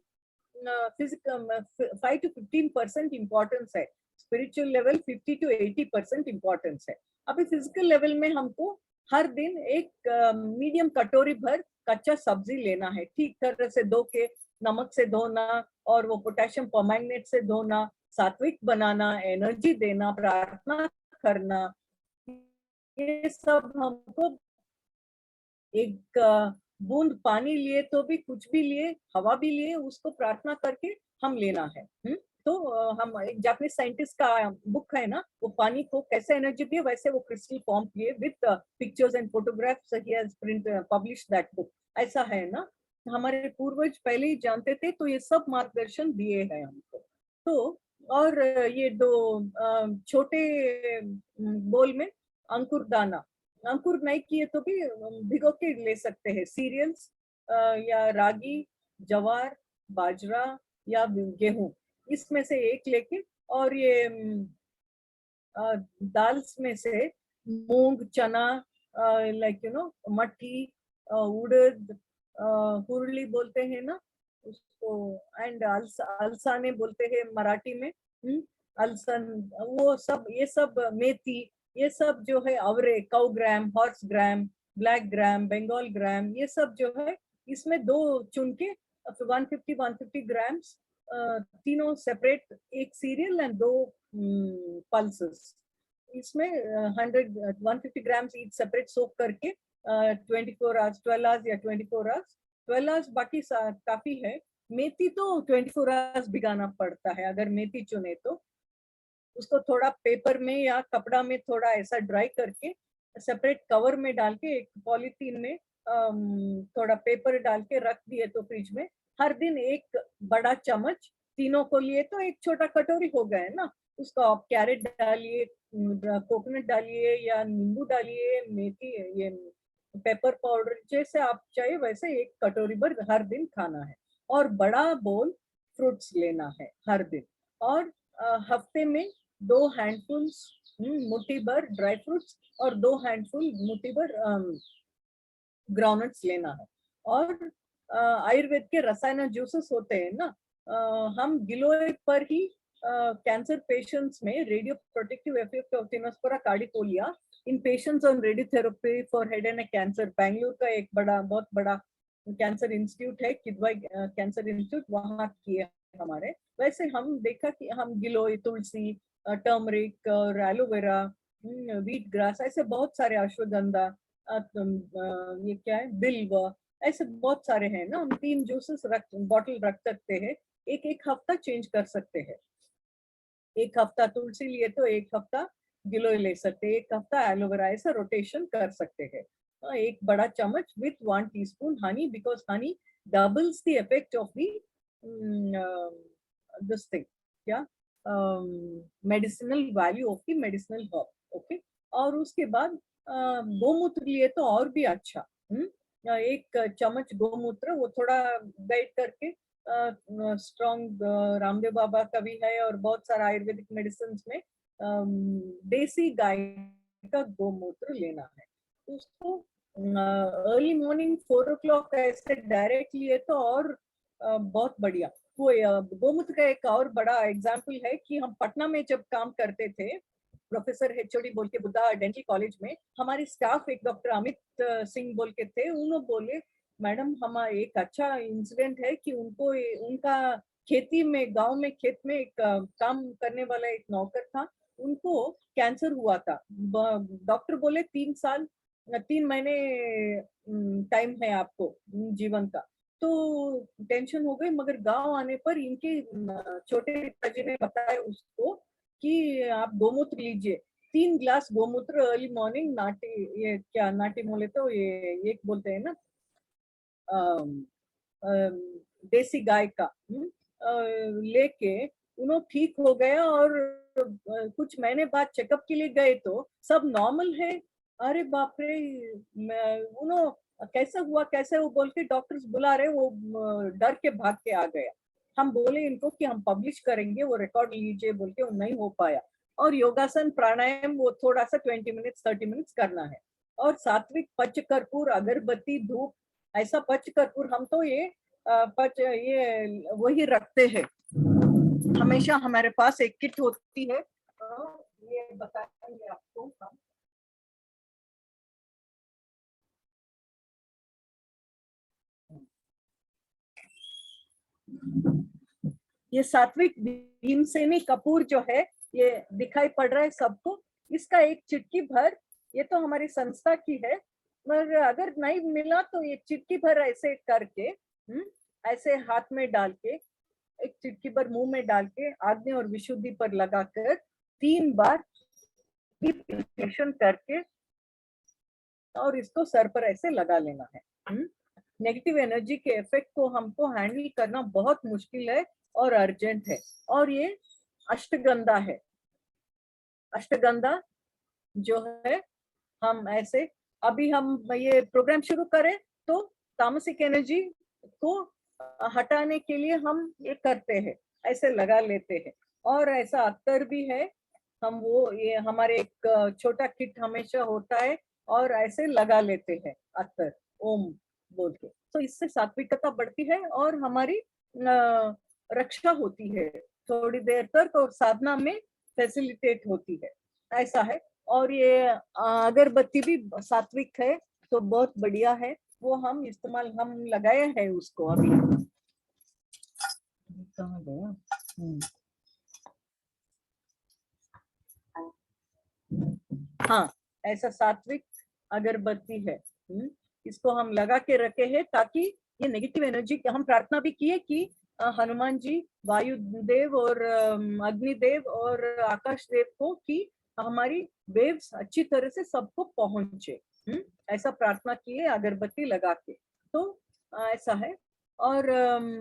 physical 5 to 15% importance है, स्पिरिचुअल लेवल 50 to 80% इंपॉर्टेंस है। अभी फिजिकल लेवल में हमको हर दिन एक मीडियम कटोरी भर कच्चा सब्जी लेना है, ठीक तरह से धो के नमक से धोना, और वो पोटेशियम परमैंगनेट से धोना, सात्विक बनाना, एनर्जी देना, प्रार्थना करना। ये सब हमको एक बूंद पानी लिए तो भी, कुछ भी लिए, हवा भी लिए, उसको प्रार्थना करके हम लेना है। तो हम एक जापानीज साइंटिस्ट का बुक है ना, वो पानी को कैसे एनर्जी दिए, वैसे वो क्रिस्टल फॉर्म किए with pictures and photographs, he has publish that book. ऐसा है ना, हमारे पूर्वज पहले ही जानते थे, तो ये सब मार्गदर्शन दिए हैं हमको। तो और ये दो छोटे बोल में अंकुर दाना, अंकुर नहीं किए तो भी भिगो के ले सकते हैं, सीरियल्स या रागी, जवार, बाजरा या गेहूं, इसमें से एक लेके, और ये दाल में से मूंग, चना, लाइक मट्ठी, उड़द, हुरली बोलते हैं ना उसको, एंड अलसाने बोलते हैं मराठी में, अलसन, वो सब, ये सब मेथी, ये सब जो है अवरे, काउ ग्राम, हॉर्स ग्राम, ब्लैक ग्राम, बंगाल ग्राम, ये सब जो है, इसमें दो चुन के 150 ग्राम्स, तीनों सेपरेट, एक सीरियल एंड दो पल्सेस, इसमें 150 ग्राम्स ईच सेपरेट सोक करके 24 आवर्स, 12 आवर्स या 24 आवर्स, 12 आवर्स बाकी काफी है। मेथी तो 24 आवर्स भिगाना पड़ता है, अगर मेथी चुने तो उसको थोड़ा पेपर में या कपड़ा में थोड़ा ऐसा ड्राई करके सेपरेट कवर में डाल के, एक पॉलीथीन में थोड़ा पेपर डाल के रख दिए तो फ्रिज में, हर दिन एक बड़ा चम्मच, तीनों को लिए तो एक छोटा कटोरी हो गया है ना, उसका आप कैरेट डालिए, कोकोनट डालिए या नींबू डालिए, मेथी, ये पेपर पाउडर, जैसे आप चाहिए वैसे 1 कटोरी भर हर दिन खाना है। और बड़ा बोल फ्रूट्स लेना है हर दिन। और हफ्ते में 2 हैंडफुल्स, मुट्ठी भर ड्राई फ्रूट्स और 2 हैंडफुल मुट्ठी भर ग्राउंडनट्स लेना है। और आयुर्वेद के रसायन जूसेस होते हैं ना, हम गिलोय पर ही कैंसर पेशेंट्स में radio protective effect of tinospora cordifolia in patients on radiotherapy for head and neck cancer, Bengaluru का एक बहुत बड़ा कैंसर इंस्टीट्यूट है, किदवाई कैंसर इंस्टीट्यूट, वहाँ किए हमारे। वैसे हम देखा कि हम गिलोय, तुलसी, टर्मरिक और एलोवेरा, व्हीट ग्रास, ऐसे बहुत सारे, अश्वगंधा, ये क्या है, बिल्व, ऐसे बहुत सारे हैं ना, हम 3 जूसेस बॉटल रख सकते हैं, एक हफ्ता चेंज कर सकते हैं। 1 हफ्ता तुलसी लिए तो 1 हफ्ता गिलोय ले सकते हैं, 1 हफ्ता एलोवेरा, ऐसा रोटेशन कर सकते हैं। 1 बड़ा चम्मच with 1 teaspoon honey, because honey doubles the effect of the this thing, क्या, medicinal value of the medicinal herb. Okay, और उसके बाद गोमूत्र लिए तो और भी अच्छा। 1 चम्मच गोमूत्र, वो थोड़ा गाइड करके, स्ट्रॉन्ग रामदेव बाबा का भी है और बहुत सारा आयुर्वेदिक मेडिसिन में देसी गाय का गोमूत्र लेना है। उसको अर्ली मॉर्निंग 4 o'clock ऐसे डायरेक्ट लिए तो और बहुत बढ़िया। वो गोमूत्र का एक और बड़ा एग्जाम्पल है कि हम पटना में जब काम करते थे, प्रोफेसर एचओडी बोल के बुद्धा डेंटल कॉलेज में, हमारे स्टाफ एक डॉक्टर अमित सिंह बोल के थे, उन्होंने बोले मैडम हमारा एक अच्छा इंसिडेंट है कि उनको उनका खेती में, गांव में खेत में एक काम करने वाला एक नौकर था, उनको कैंसर हुआ था। डॉक्टर बोले 3 महीने टाइम है आपको जीवन का। तो टेंशन हो गई, मगर गांव आने पर इनके छोटे पिताजी ने बताया उसको कि आप गोमूत्र लीजिए, 3 ग्लास गोमूत्र अर्ली मॉर्निंग, नाटी, ये क्या नाटी बोले तो ये एक बोलते हैं ना, देसी गाय का, लेके उन्होंने ठीक हो गया। और कुछ महीने बाद चेकअप के लिए गए तो सब नॉर्मल है। अरे बाप रे, उन्होंने कैसा हुआ कैसे, वो बोल के डॉक्टर्स बुला रहे, वो डर के भाग के आ गया। हम बोले इनको कि हम पब्लिश करेंगे, वो रिकॉर्ड लीजिए बोल के, वो नहीं हो पाया। और योगासन प्राणायाम वो थोड़ा सा 20 मिनट्स 30 मिनट्स करना है। और सात्विक पंच कर्पूर, अगरबत्ती, धूप, ऐसा पंच कर्पूर, हम तो ये वही रखते हैं हमेशा, हमारे पास एक किट होती है, ये बताएंगे आपको हम। ये सात्विक भीमसेनी कपूर जो है, ये दिखाई पड़ रहा है सबको, इसका एक चिटकी भर, ये तो हमारी संस्था की है, मगर अगर नहीं मिला तो ये चिटकी भर ऐसे करके, ऐसे हाथ में डाल के, एक चिटकी भर मुंह में डाल के, आग्ने और विशुद्धि पर लगाकर 3 बार करके, और इसको सर पर ऐसे लगा लेना है। नेगेटिव एनर्जी के इफेक्ट को हमको हैंडल करना बहुत मुश्किल है और अर्जेंट है। और ये अष्टगंधा है, अष्टगंधा जो है, हम ऐसे, अभी हम ये प्रोग्राम शुरू करें तो तामसिक एनर्जी को हटाने के लिए हम ये करते हैं, ऐसे लगा लेते हैं। और ऐसा अत्तर भी है, हम वो, ये हमारे एक छोटा किट हमेशा होता है, और ऐसे लगा लेते हैं अत्तर, ओम बोल के। तो इससे सात्विकता बढ़ती है और हमारी रक्षा होती है थोड़ी देर तक, और साधना में फैसिलिटेट होती है, ऐसा है। और ये अगरबत्ती भी सात्विक है, तो बहुत बढ़िया है, वो हम इस्तेमाल, हम लगाए हैं उसको अभी। कहाँ गया? हाँ, ऐसा सात्विक अगरबत्ती है। इसको हम लगा के रखे हैं ताकि ये नेगेटिव एनर्जी, हम प्रार्थना भी किए कि हनुमान जी, वायुदेव और अग्निदेव और आकाश देव को कि हमारी वेव्स अच्छी तरह से सबको पहुंचे, ऐसा प्रार्थना किए अगरबत्ती लगा के। तो ऐसा है। और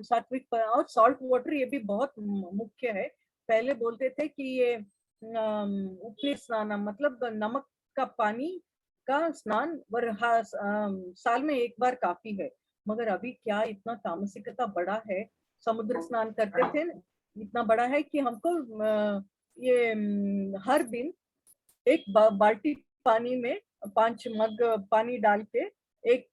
सात्विक और सॉल्ट वाटर, ये भी बहुत मुख्य है। पहले बोलते थे कि ये उपली स्नान मतलब नमक का पानी का स्नान साल में एक बार काफी है, मगर अभी क्या इतना तामसिकता बड़ा है, समुद्र स्नान करते थे इतना बड़ा है कि हमको ये हर दिन एक बाल्टी पानी में 5 मग पानी डाल के एक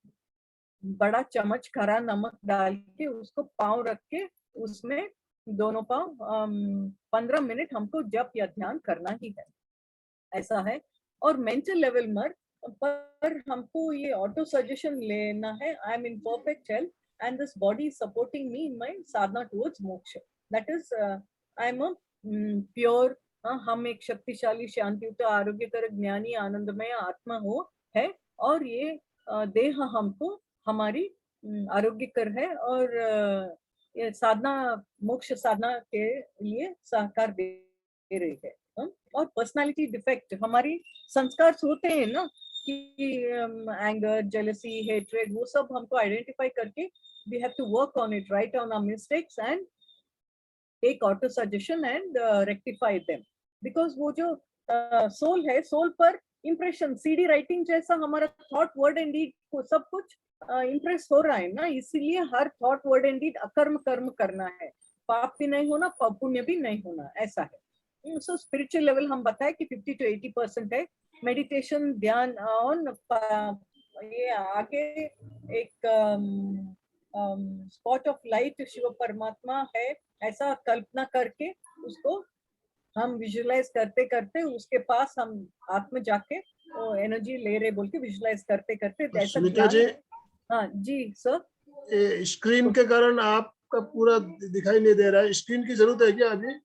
बड़ा चम्मच खरा नमक डाल के उसको पाँव रख के उसमें दोनों पाँव 15 मिनट हमको जप या ध्यान करना ही है, ऐसा है। और मेंटल लेवल पर हमको ये ऑटो सजेशन लेना है, I am in perfect health and this body is supporting me in my sadhana towards moksha, that is I am a pure, हम एक शक्तिशाली शांतियुक्त आरोग्यकर ज्ञानी आनंदमय आत्मा हो है, और ये देह हमको हमारी आरोग्यकर है, और ये साधना मोक्ष साधना के लिए सहकार दे रही है। और पर्सनालिटी डिफेक्ट हमारी संस्कार होते हैं ना कि एंगर, जेलसी, हेट्रेड, वो सब हमको आइडेंटिफाई करके we have to work on it, right on our mistakes and take auto suggestion and rectify them, because वो जो सोल है, सोल पर इम्प्रेशन सीडी राइटिंग जैसा हमारा थॉट वर्ड एंड डीड को सब कुछ इम्प्रेस हो रहा है ना, इसीलिए हर थॉट वर्ड एंड डीड अकर्म कर्म करना है, पाप भी नहीं होना, पुण्य भी नहीं होना, ऐसा है। सो स्पिरिचुअल लेवल हम बताए कि 50 to 80% है, मेडिटेशन ध्यान ऑन ये आगे एक स्पॉट ऑफ लाइट शिव परमात्मा है ऐसा कल्पना करके उसको हम विजुअलाइज करते करते उसके पास हम आत्म जाके वो एनर्जी ले रहे बोल के विजुअलाइज करते करते ऐसा सुनीता जी, हाँ जी सर। स्क्रीन के कारण आपका पूरा दिखाई नहीं दे रहा है, स्क्रीन की जरूरत है क्या अभी?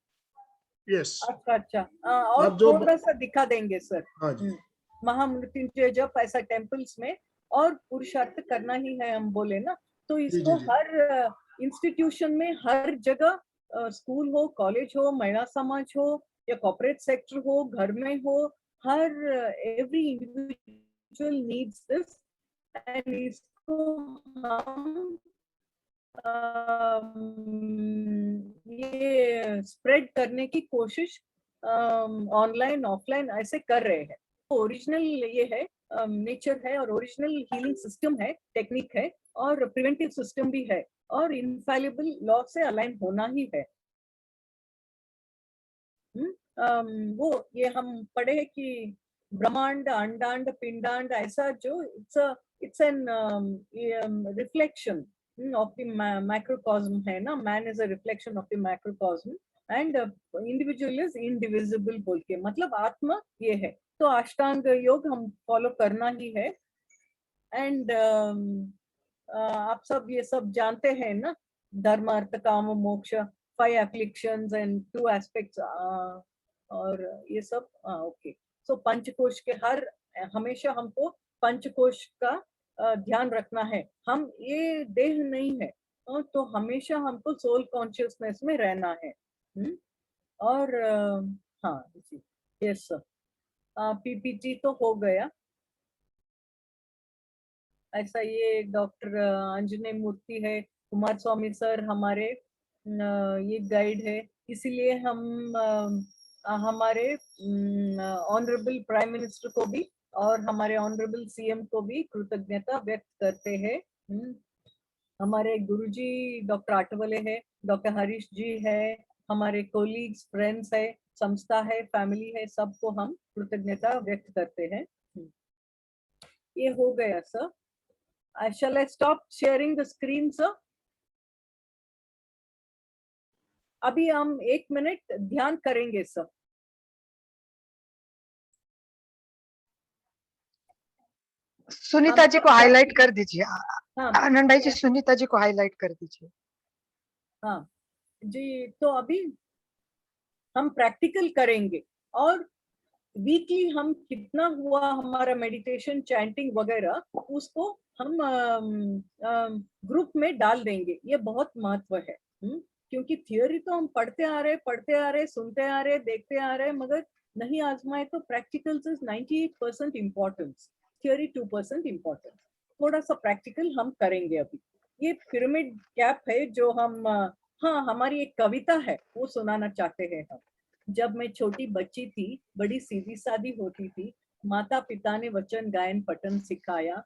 यस। अच्छा और आप जो थोड़ा सा दिखा देंगे सर। हाँ जी। महामृत्युंजय जप ऐसा टेम्पल्स में और पुरुषार्थ करना ही है हम बोले ना, तो जी, इसको जी, जी। हर इंस्टीट्यूशन में हर जगह स्कूल हो, कॉलेज हो, महिला समाज हो या कॉर्पोरेट सेक्टर हो, घर में हो, हर every individual needs this, and इसको हम ये स्प्रेड करने की कोशिश ऑनलाइन ऑफलाइन ऐसे कर रहे हैं। ओरिजिनल ये है, नेचर है और ओरिजिनल हीलिंग सिस्टम है, टेक्निक है और प्रिवेंटिव सिस्टम भी है और इनफैलिबल लॉ से अलाइन होना ही है। वो ये हम पढ़े हैं कि ब्रह्मांड, अंडांड, पिंडांड ऐसा जो it's an reflection of the macrocosm है ना, man is a reflection of the macrocosm and individual is indivisible बोल के, मतलब आत्मा ये है। तो अष्टांग योग हम फॉलो करना ही है एंड आप सब ये सब जानते हैं ना, धर्म अर्थ काम मोक्ष, 5 afflictions and 2 aspects, और ये सब ओके। सो पंचकोश के हर हमेशा हमको पंचकोश का ध्यान रखना है, हम ये देह नहीं है तो हमेशा हमको सोल कॉन्शियसनेस में रहना है। और हाँ जी, यस सर, पीपीटी तो हो गया ऐसा। ये डॉक्टर अंजने मूर्ति है, कुमार स्वामी सर हमारे ये गाइड है, इसीलिए हम हमारे ऑनरेबल प्राइम मिनिस्टर को भी और हमारे ऑनरेबल सीएम को भी कृतज्ञता व्यक्त करते हैं। हमारे गुरुजी डॉक्टर आटवले है, डॉक्टर हरीश जी है, हमारे कोलीग्स, फ्रेंड्स है, संस्था है, फैमिली है, सबको हम कृतज्ञता व्यक्त करते हैं। ये हो गया sir. Shall I stop sharing the screen, sir? अभी हम 1 मिनट ध्यान करेंगे सर। सुनीता जी को हाईलाइट कर दीजिए। हाँ आनंद भाई जी, सुनीता जी को हाईलाइट कर दीजिए। हाँ जी, तो अभी हम प्रैक्टिकल करेंगे और वीकली हम कितना हुआ हमारा मेडिटेशन, चैंटिंग वगैरह, उसको हम ग्रुप में डाल देंगे। ये बहुत महत्व है, क्योंकि थियोरी तो हम पढ़ते आ रहे, सुनते आ रहे, देखते आ रहे, मगर नहीं आजमाए तो practicals is 98% importance, theory 2% importance. थोड़ा सा प्रैक्टिकल हम करेंगे अभी। ये पिरामिड कैप है जो हम हाँ, हमारी एक कविता है, वो सुनाना चाहते हैं हम। जब मैं छोटी बच्ची थी, बड़ी सीधी सादी होती थी, माता पिता ने वचन गायन पठन सिखाया,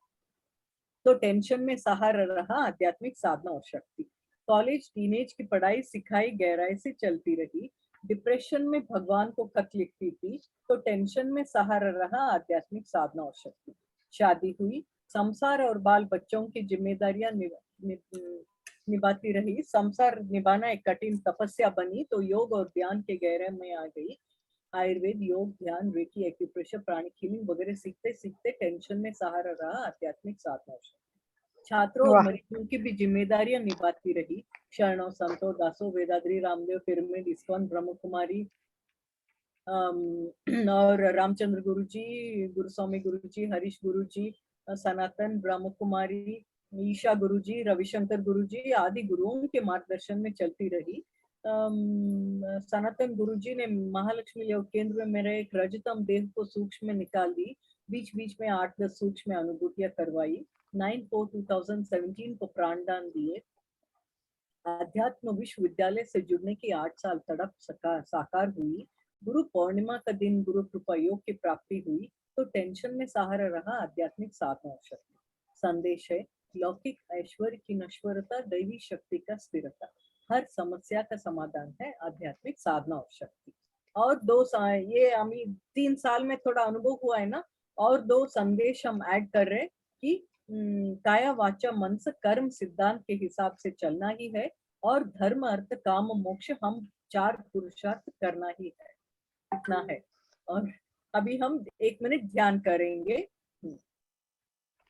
तो टेंशन में सहारा रहा आध्यात्मिक साधना और शक्ति। कॉलेज टीनेज की पढ़ाई सिखाई गहराई से चलती रही, डिप्रेशन में भगवान को खत लिखती थी, तो टेंशन में सहारा रहा आध्यात्मिक साधना और शक्ति। शादी हुई, संसार और बाल बच्चों की जिम्मेदारियां निभाती रही, संसार निभाना एक कठिन तपस्या बनी, तो योग और ध्यान के गहरे में आ गई। आयुर्वेद, योग, ध्यान, रेकी, एक्यूप्रेशर, प्राणिक हीलिंग वगैरह सीखते सीखते टेंशन में सहारा रहा आध्यात्मिक साधना। छात्रों और वाह, मरीजों की भी जिम्मेदारियां निभाती रही, शरणों, संतों, दासों, वेदाद्री, रामदेव, पिरामिड, इस्कॉन, ब्रह्म कुमारी और रामचंद्र गुरु जी, गुरुस्वामी गुरु जी, हरीश गुरु जी, सनातन, ब्रह्म कुमारी, ईशा गुरु जी, रविशंकर गुरु जी आदि गुरुओं के मार्गदर्शन में चलती रही। सनातन गुरु जी ने महालक्ष्मी योग केंद्र में मेरे एक रजतम देह को सूक्ष्म में निकाल दी, बीच बीच में 8-10 सूक्ष्म अनुभूतियां करवाई। 9/4/2017 को प्राणदान दिए। अध्यात्म विश्वविद्यालय से जुड़ने की 8 साल तड़प साकार हुई। गुरु पूर्णिमा का दिन गुरु कृपा योग की प्राप्ति हुई, तो टेंशन में सहारा रहा आध्यात्मिक साधना और शक्ति। संदेश है, लौकिक ऐश्वर्य की नश्वरता, दैवी शक्ति का स्थिरता। हर समस्या का समाधान है आध्यात्मिक साधना और शक्ति। और ये हमें 3 साल में थोड़ा अनुभव हुआ है ना, और 2 संदेश हम ऐड कर रहे हैं कि काया वाचा मन से कर्म सिद्धांत के हिसाब से चलना ही है, और धर्म अर्थ काम मोक्ष हम 4 पुरुषार्थ करना ही है, इतना है। और अभी हम 1 मिनट ध्यान करेंगे।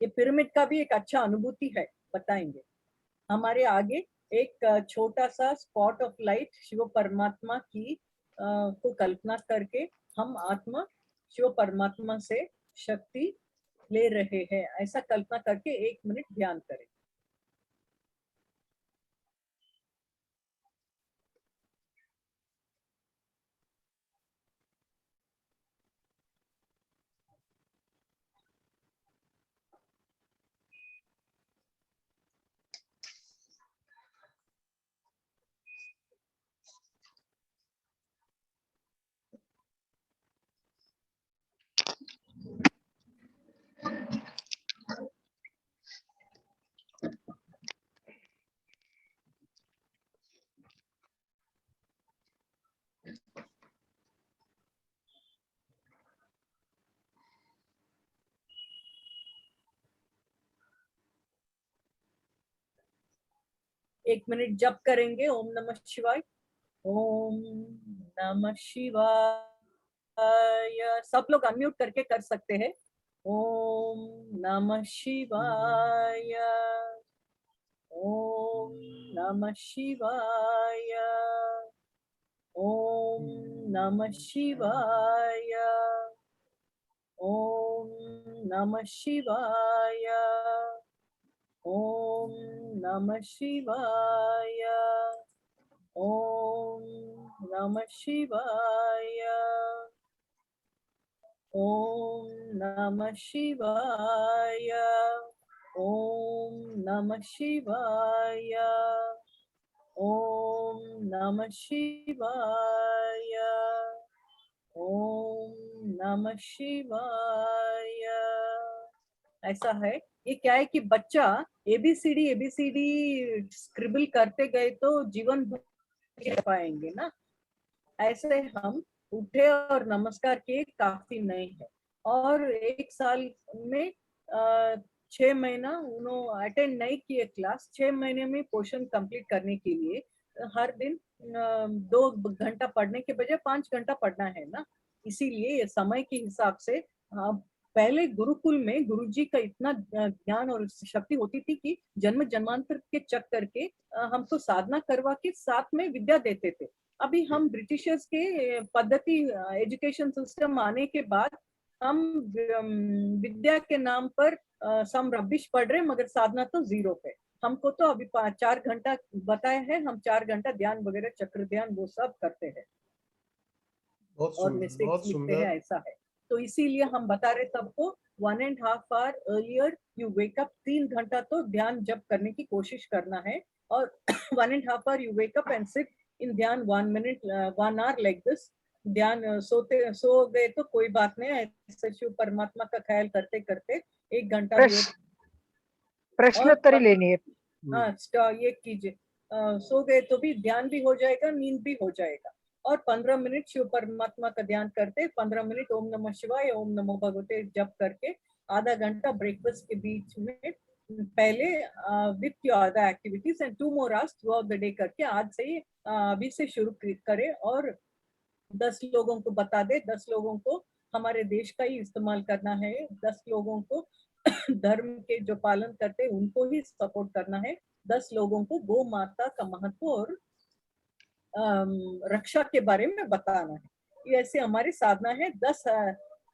ये पिरामिड का भी एक अच्छा अनुभूति है, बताएंगे। हमारे आगे एक छोटा सा स्पॉट ऑफ लाइट शिव परमात्मा की को कल्पना करके हम आत्मा शिव परमात्मा से शक्ति ले रहे हैं, ऐसा कल्पना करके 1 मिनट ध्यान करें। एक मिनट जप करेंगे। ओम नमः शिवाय। ओम नमः शिवाय। सब लोग अनम्यूट करके कर सकते हैं। ओम नमः शिवाय। ओम नमः शिवाय। ओम नमः शिवाय। ओम नमः शिवाय। ओम नमः शिवाय। ओम नमः शिवाय। ओम नमः शिवाय। ओम नमः शिवाय। ओम नमः शिवाय। ओम नमः शिवाय। ऐसा है। ये क्या है कि बच्चा एबीसीडी स्क्रिबल करते गए तो जीवन भर पाएंगे ना, ऐसे हम उठे और नमस्कार किए काफी नहीं है। और 1 साल में 6 महीना उन्होंने अटेंड नहीं किए क्लास, 6 महीने में पोर्शन कंप्लीट करने के लिए हर दिन 2 घंटा पढ़ने के बजाय 5 घंटा पढ़ना है ना। इसीलिए समय के हिसाब से पहले गुरुकुल में गुरुजी का इतना ज्ञान और शक्ति होती थी कि जन्म जन्मांतर के चक करके हमको साधना करवा के साथ में विद्या देते थे। अभी हम ब्रिटिशर्स के पद्धति एजुकेशन सिस्टम आने के बाद हम विद्या के नाम पर सम रबिश पढ़ रहे, मगर साधना तो 0 पे। हमको तो अभी 4 घंटा बताया है, हम 4 घंटा ध्यान वगैरह चक्र ध्यान वो सब करते हैं बहुत और सुंदर, मिस्टेक्स बहुत लिखते हैं, सुंदर। ऐसा है। तो इसीलिए हम बता रहे सबको 1.5 hour earlier you wake up. 3 घंटा तो ध्यान जप करने की कोशिश करना है, और 1.5 hour you wake up and sit in ध्यान 1 minute 1 hour like this. ध्यान सो गए तो कोई बात नहीं, ऐसे शिव परमात्मा का ख्याल करते करते 1 घंटा भी प्रश्नोत्तरी लेनी है। हाँ, ये कीजिए, सो गए तो भी ध्यान भी हो जाएगा, नींद भी हो जाएगा। और 15 मिनट शिव परमात्मा का ध्यान करते, 15 मिनट ओम नमः शिवाय, ओम नमो भगवते जप करके, आधा घंटा ब्रेकफास्ट के बीच में पहले with your other activities and 2 more hours through out the day करके आज से ही अभी से शुरू करें, और 10 लोगों को बता दे, 10 लोगों को हमारे देश का ही इस्तेमाल करना है, 10 लोगों को धर्म के जो पालन करते हैं उनको ही सपोर्ट करना है, 10 लोगों को गौ माता का महत्व और रक्षा के बारे में बताना है। ये ऐसे हमारी साधना है।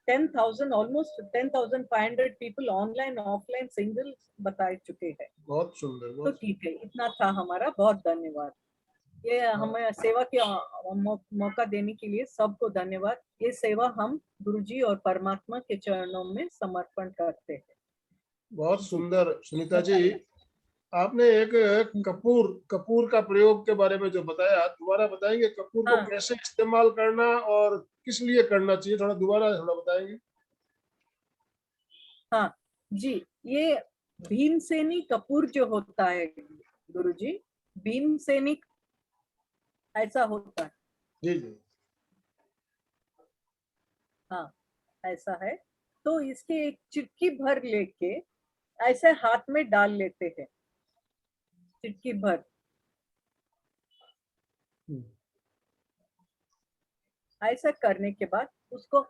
10,000 almost 10,500 people online offline single बता चुके हैं। बहुत सुंदर, तो बहुत ठीक है, इतना था हमारा। बहुत धन्यवाद, ये हमें सेवा के मौका देने के लिए सबको धन्यवाद। ये सेवा हम गुरुजी और परमात्मा के चरणों में समर्पण करते हैं। बहुत सुंदर। सुनीता जी, आपने एक कपूर का प्रयोग के बारे में जो बताया, दोबारा बताएंगे? कपूर को हाँ। कैसे इस्तेमाल करना और किस लिए करना चाहिए, थोड़ा बताएंगे? हाँ जी, ये भीमसेनी कपूर जो होता है गुरुजी, भीमसेनी ऐसा होता है। जी जी। हाँ, ऐसा है। तो इसके एक चुटकी भर लेके ऐसे हाथ में डाल लेते हैं, चुटकी भर। ऐसा करने के बाद उसको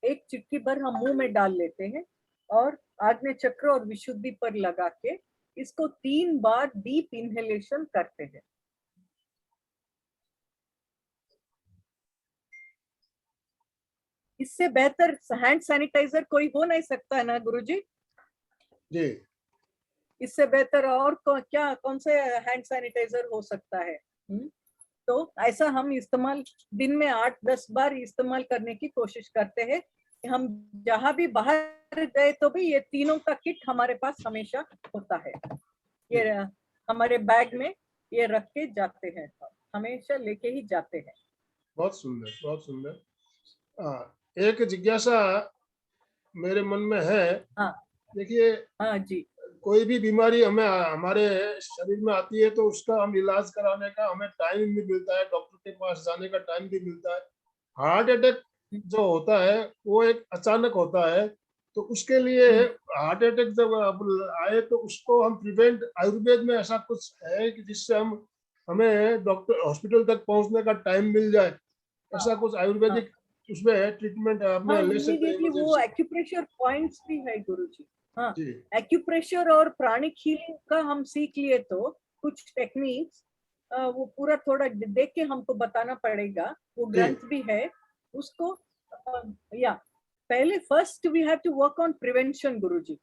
एक चुटकी भर हम मुंह में डाल लेते हैं, और आग्नेय चक्र और विशुद्धि पर लगा के इसको 3 बार डीप इनहेलेशन करते हैं। इससे बेहतर हैंड सैनिटाइजर कोई हो नहीं सकता है ना गुरुजी? जी। इससे बेहतर और कौन से हैंड सैनिटाइजर हो सकता है? तो ऐसा हम इस्तेमाल दिन में 8-10 बार इस्तेमाल करने की कोशिश करते हैं। हम जहां भी बाहर गए तो भी ये तीनों का किट हमारे पास हमेशा होता है। ये हमारे बैग में ये रख के जाते हैं, हमेशा लेके ही जाते हैं। बहुत सुंदर, बहुत सुंदर। एक जिज्ञासा मेरे मन में है। हाँ। देखिए, हाँ जी। कोई भी बीमारी हमें हमारे शरीर में आती है तो उसका हम इलाज कराने का हमें टाइम भी मिलता है, डॉक्टर के पास जाने का टाइम भी मिलता है। हार्ट अटैक जो होता है वो एक अचानक होता है, तो उसके लिए हार्ट अटैक जब आए तो उसको हम प्रिवेंट, आयुर्वेद में ऐसा कुछ है कि जिससे हमें डॉक्टर हॉस्पिटल तक पहुंचने का टाइम मिल जाए? ऐसा कुछ आयुर्वेदिक उसमें है ट्रीटमेंट आपने ले सकते हैं? इमीडिएटली वो एक्यूप्रेशर पॉइंट्स भी है गुरुजी। हाँ, जी। एक्यूप्रेशर और प्राणिक हीलिंग का हम सीख लिए तो कुछ टेक्निक्स वो पूरा थोड़ा देख के हमको बताना पड़ेगा, वो ग्रंथ भी है उसको। या पहले first we have to work on prevention Guruji.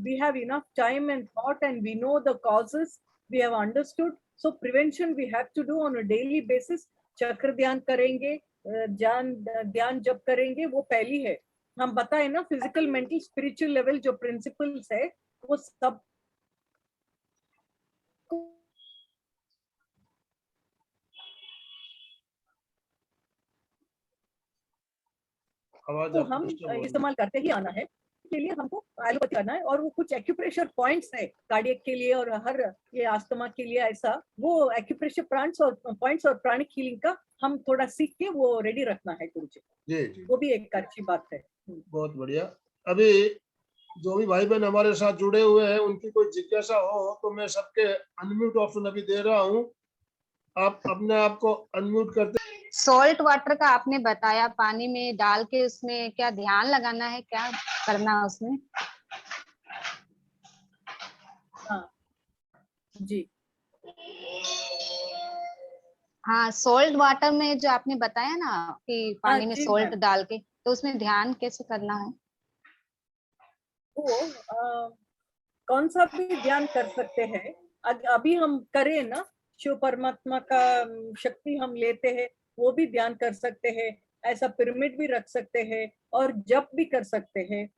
We have enough time and thought and we know the causes, we have understood, so prevention we have to do on a daily basis। चक्र ध्यान करेंगे, ध्यान जब करेंगे, वो पहली है। हम बताए ना, फिजिकल मेंटल स्पिरिचुअल लेवल जो प्रिंसिपल्स है वो सब तो हम इस्तेमाल करते ही आना है। के लिए हमको एलोपैथी करना है, और वो कुछ एक्यूप्रेशर पॉइंट्स है कार्डियक के लिए और हर ये अस्थमा के लिए, ऐसा वो एक्यूप्रेशर पॉइंट्स और प्राणिक हीलिंग का हम थोड़ा सीख के वो रेडी रखना है गुरुजी। जी, वो भी एक अच्छी बात है। बहुत बढ़िया। अभी जो भी भाई बहन हमारे साथ जुड़े हुए हैं, उनकी कोई जिज्ञासा हो तो मैं सबके अनम्यूट ऑप्शन अभी दे रहा हूँ, आप अपने आप को अनम्यूट करते। सॉल्ट वाटर का आपने बताया, पानी में डाल के उसमें क्या ध्यान लगाना है, क्या करना है उसमें? हाँ जी। हाँ, सॉल्ट वाटर में जो आपने बताया ना कि पानी में सॉल्ट डाल के, तो उसमें ध्यान कैसे करना है? वो कौन सा भी ध्यान कर सकते हैं। अभी हम करें ना, शिव परमात्मा का शक्ति हम लेते हैं, वो भी ध्यान कर सकते हैं। ऐसा पिरामिड भी रख सकते हैं और जप भी कर सकते हैं।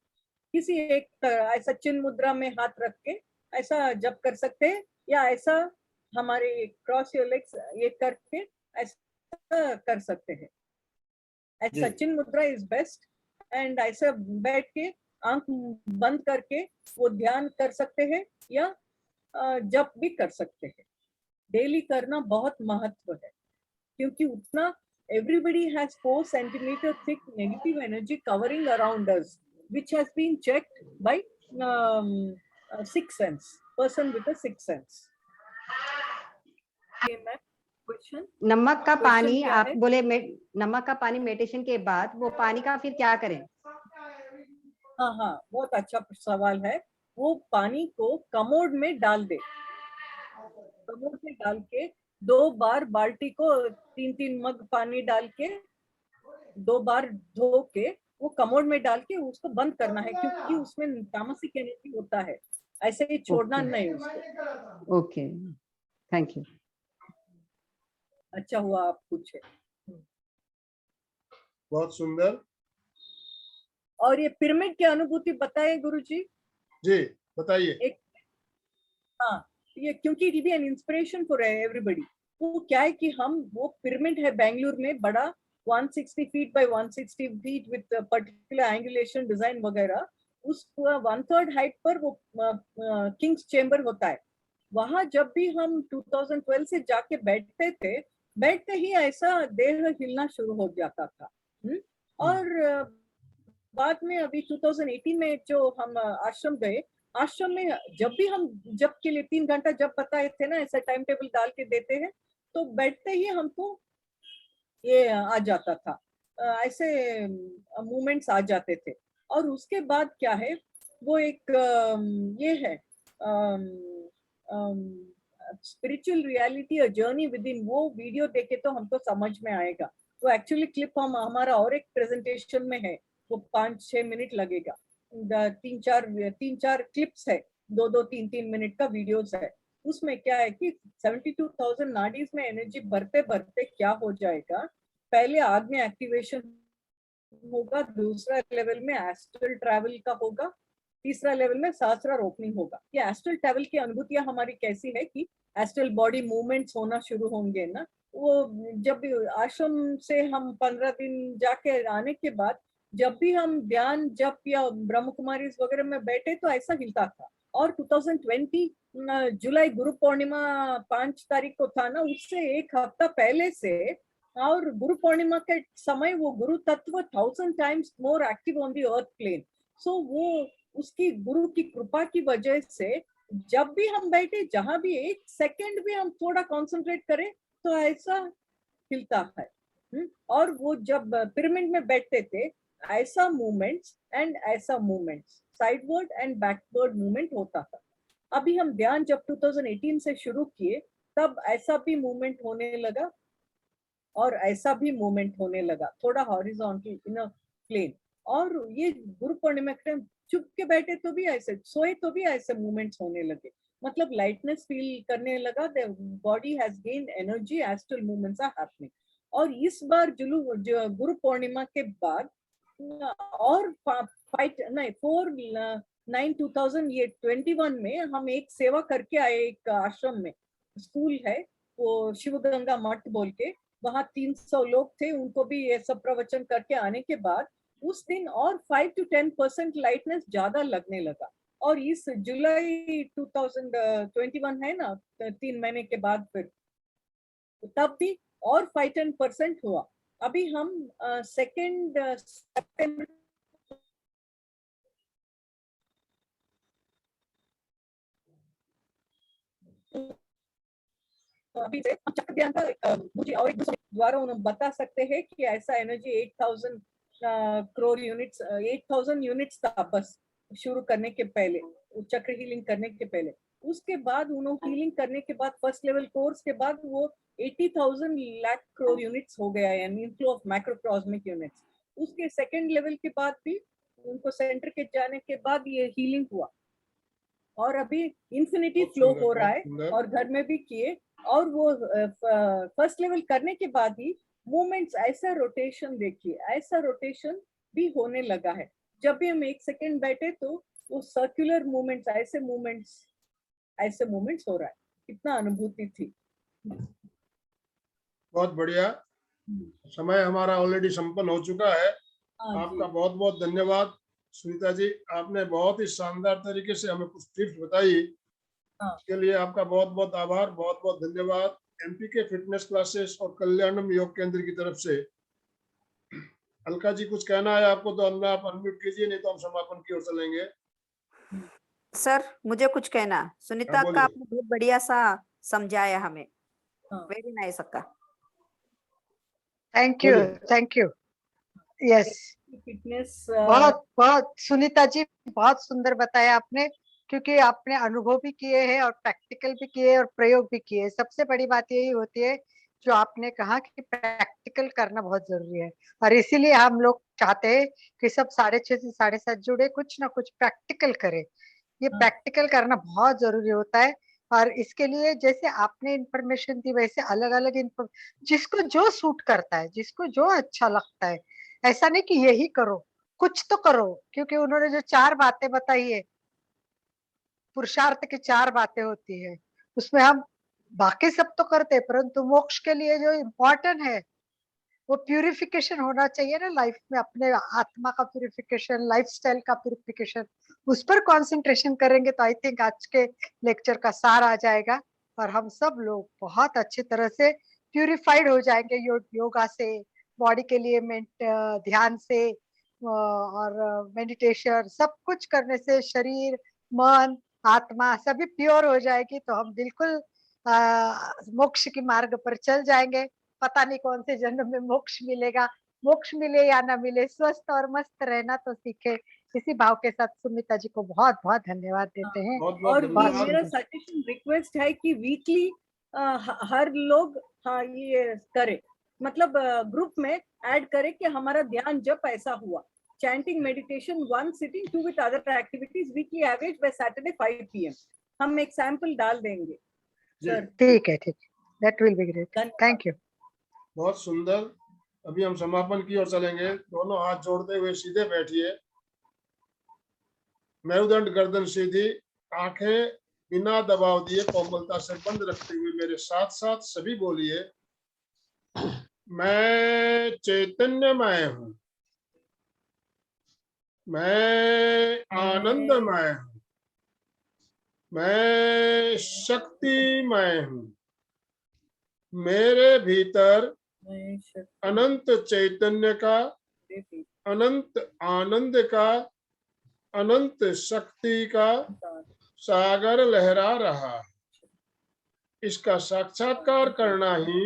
किसी एक ऐसा चिन्ह मुद्रा में हाथ रख के ऐसा जप कर सकते हैं, या ऐसा हमारे क्रॉस योर लेग्स ये करके ऐसा कर सकते हैं। ऐसा जी। चिन्ह मुद्रा इज बेस्ट। एंड ऐसा बैठ के आंख बंद करके वो ध्यान कर सकते हैं, या जप भी कर सकते हैं। डेली करना बहुत महत्व है, क्योंकि उतना everybody has 4 centimeter thick negative energy covering around us, which has been checked by sixth sense, person with a sixth sense. Okay, ma'am, question? नमक का Question पानी क्या आप है? बोले नमक का पानी मेडिटेशन के बाद वो पानी का फिर क्या करें? हाँ, बहुत अच्छा सवाल है। वो पानी को कमोड में डाल दे, कमोड में डाल के 2 बार बाल्टी को 3-3 मग पानी डाल के 2 बार धो के वो कमोड में डाल के उसको बंद करना है, क्योंकि उसमें तामसिक एनर्जी होता है, ऐसे ही छोड़ना Okay. नहीं उसको। Okay, thank you. अच्छा हुआ आप पूछे। बहुत सुंदर। और ये पिरामिड की अनुभूति बताए गुरुजी। जी बताइए। एक हाँ, ये क्योंकि it be an inspiration for everybody. वो क्या है कि हम वो पिरामिड है बेंगलुरु में बड़ा 160 feet by 160 feet with particular angulation design वगैरह, उस 1/3 हाइट पर वो किंग्स चेंबर होता है। वहां जब भी हम 2012 से जाके बैठते थे, बैठते ही ऐसा देह हिलना शुरू हो जाता था। और बाद में अभी 2018 में जो हम आश्रम गए, आश्रम में जब भी हम जब के लिए 3 घंटा जब बताए थे ना, ऐसा टाइम टेबल डाल के देते हैं, तो बैठते ही हमको ये आ जाता था, ऐसे मूवमेंट्स आ जाते थे। और उसके बाद क्या है, वो एक ये है spiritual reality a journey with in, वो वीडियो देखे तो हमको समझ में आएगा। वो एक्चुअली क्लिप हम हमारा और एक प्रेजेंटेशन में है, वो 5-6 मिनट लगेगा। 3-4 क्लिप्स है, 2-2 3-3 मिनट का वीडियोस है। उसमें क्या है कि 72,000 नाडीज में एनर्जी भरते भरते क्या हो जाएगा, पहले आग्नेय एक्टिवेशन होगा, दूसरा लेवल में एस्ट्रल ट्रैवल का होगा, तीसरा लेवल में सहस्रार ओपनिंग होगा। ये एस्ट्रल ट्रैवल की अनुभूतियां हमारी कैसी है कि एस्ट्रल बॉडी मूवमेंट्स होना शुरू होंगे ना, वो जब भी आश्रम से हम 15 दिन जाके आने के बाद जब भी हम ध्यान जप या ब्रह्म कुमारी वगैरह में बैठे तो ऐसा हिलता था। और 2020 जुलाई गुरु पूर्णिमा 5 तारीख को था ना, उससे 1 हफ्ता पहले से, और गुरु पूर्णिमा के समय वो गुरु तत्व 1000 times more active on the earth plane. So वो उसकी गुरु की कृपा की वजह से जब भी हम बैठे, जहां भी 1 सेकंड भी हम थोड़ा कंसंट्रेट करें तो ऐसा हिलता है। और वो जब पिरामिड में बैठते थे, ऐसा मूवमेंट्स एंड ऐसा movements, sideward and backward movement होता था। अभी हम ध्यान जब 2018 से शुरू किए, तब ऐसा भी मूवमेंट होने लगा और ऐसा भी मूवमेंट होने लगा, थोड़ा हॉरिजॉन्टल इन अ प्लेन। और ये गुरु पूर्णिमा के टाइम चुप के बैठे तो भी ऐसे, सोए तो भी ऐसे मूवमेंट्स होने लगे, मतलब लाइटनेस फील करने लगा, the body has gained energy, astral movements are happening. और इस बार गुरु पूर्णिमा के बाद और 4/9/2021 में हम एक सेवा करके आए, एक आश्रम में स्कूल है वो शिवगंगा मठ बोल के, वहां 300 लोग थे, उनको भी ये सब प्रवचन करके आने के बाद उस दिन और 5 to 10% लाइटनेस ज्यादा लगने लगा। और इस जुलाई 2021 है ना, 3 महीने के बाद फिर तब भी और 5-10% हुआ। अभी हम 2 सितंबर अभी से हम चक्र ध्यान का मुझे और एक द्वारा उन्हें बता सकते हैं कि ऐसा एनर्जी 8000 करोड़ यूनिट्स, 8000 यूनिट्स था बस शुरू करने के पहले, चक्र हीलिंग करने के पहले। उसके बाद उन्होंने हीलिंग करने के बाद फर्स्ट लेवल कोर्स के बाद वो 80,000 लाख करोड़ यूनिट्स हो गया, यानी इनफ्लो ऑफ मैक्रोकॉस्मिक यूनिट्स। उसके सेकंड लेवल के बाद भी उनको सेंटर के जाने के बाद ये हीलिंग हुआ, और अभी इंफिनिटी फ्लो हो रहा है, और घर में भी किए। और वो फर्स्ट लेवल करने के बाद ही मूवमेंट्स, ऐसा रोटेशन देखिए, ऐसा रोटेशन भी होने लगा है। जब भी हम 1 सेकेंड बैठे तो वो सर्कुलर मूवमेंट्स, ऐसे मूवमेंट्स हो रहा है, कितना अनुभूति थी। बहुत बढ़िया। समय हमारा ऑलरेडी संपन्न हो चुका है। हाँ आपका जी। बहुत बहुत धन्यवाद सुनीता जी, आपने बहुत ही शानदार तरीके से हमें कुछ टिप्स बताई। हाँ। इसके लिए आपका बहुत बहुत आभार, बहुत बहुत धन्यवाद। एमपीके फिटनेस क्लासेस और कल्याणम योग केंद्र की तरफ से। अलका जी कुछ कहना है आपको तो अपना आप अनम्यूट कीजिए, नहीं तो हम समापन की ओर चलेंगे। सर मुझे कुछ कहना, सुनीता बोलिए। का आपने बहुत बढ़िया सा समझाया हमें, हाँ। वेरी नाइस अक्का। थैंक यू, बोलिए। Thank you. यस, फिटनेस बहुत बहुत सुनीता जी, बहुत सुंदर बताया आपने, क्योंकि आपने अनुभव भी किए हैं और प्रैक्टिकल भी किए और प्रयोग भी किए। सबसे बड़ी बात यही होती है जो आपने कहा कि प्रैक्टिकल करना बहुत जरूरी है, और इसीलिए हम लोग चाहते हैं कि सब 6:30 से 7:30 जुड़े, कुछ ना कुछ प्रैक्टिकल करें। ये हाँ। प्रैक्टिकल करना बहुत जरूरी होता है। और इसके लिए जैसे आपने इंफॉर्मेशन दी, वैसे अलग अलग जिसको जो सूट करता है, जिसको जो अच्छा लगता है, ऐसा नहीं कि यही करो, कुछ तो करो। क्योंकि उन्होंने जो 4 बातें बताई है, पुरुषार्थ की 4 बातें होती है, उसमें हम बाकी सब तो करते हैं, परंतु मोक्ष के लिए जो इम्पोर्टेंट है वो प्यूरिफिकेशन होना चाहिए ना लाइफ में। अपने आत्मा का प्यूरिफिकेशन, लाइफस्टाइल का प्यूरिफिकेशन, उस पर कंसंट्रेशन करेंगे तो आई थिंक आज के लेक्चर का सार आ जाएगा और हम सब लोग बहुत अच्छी तरह से प्यूरिफाइड हो जाएंगे योगा से, बॉडी के लिए ध्यान से और मेडिटेशन, सब कुछ करने से शरीर, मन, आत्मा सभी प्योर हो जाएगी, तो हम बिल्कुल मोक्ष के मार्ग पर चल जाएंगे। पता नहीं कौन से जन्म में मोक्ष मिलेगा, मोक्ष मिले या ना मिले, स्वस्थ और मस्त रहना तो सीखे। इसी भाव के साथ सुमिता जी को बहुत बहुत धन्यवाद देते हैं। बहुत बहुत और बहुत धन्यवाद। मेरा सुंदर। सजेशन रिक्वेस्ट है कि वीकली हर लोग ये करे, मतलब ग्रुप में ऐड करे कि हमारा ध्यान जब ऐसा हुआ, chanting, meditation, 1 sitting, 2 with other activities, weekly average by Saturday 5 PM। हम एक सैंपल डाल देंगे सर। ठीक है, ठीक है, दैट विल बी ग्रेट। धन्यवाद। Thank you. बहुत सुंदर। अभी हम समापन की ओर चलेंगे। दोनों हाथ जोड़ते हुए सीधे बैठिए, मेरुदंड गर्दन सीधी, आंखें बिना दबाव दिए कोमलता से बंद रखते हुए मेरे साथ साथ सभी बोलिए, मैं चैतन्यमय हूँ, मैं आनंदमय हूँ, मैं शक्तिमय हूँ, मेरे भीतर अनंत चैतन्य का, अनंत आनंद का, अनंत शक्ति का सागर लहरा रहा है। इसका साक्षात्कार करना ही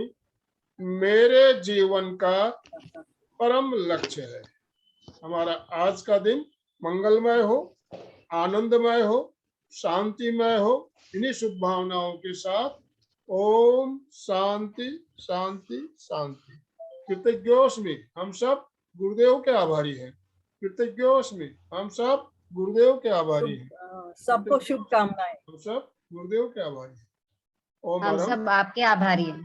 मेरे जीवन का परम लक्ष्य है। हमारा आज का दिन मंगलमय हो, आनंदमय हो, शांतिमय हो। इन्हीं शुभ भावनाओं के साथ ओम शांति शांति शांति। कृतज्ञोस्मि, हम सब गुरुदेव के आभारी हैं। कृतज्ञोस्मि, हम सब गुरुदेव के आभारी हैं। सबको शुभकामनाएं। हम सब गुरुदेव के आभारी हैं। ओम हम हरम। सब आपके आभारी हैं।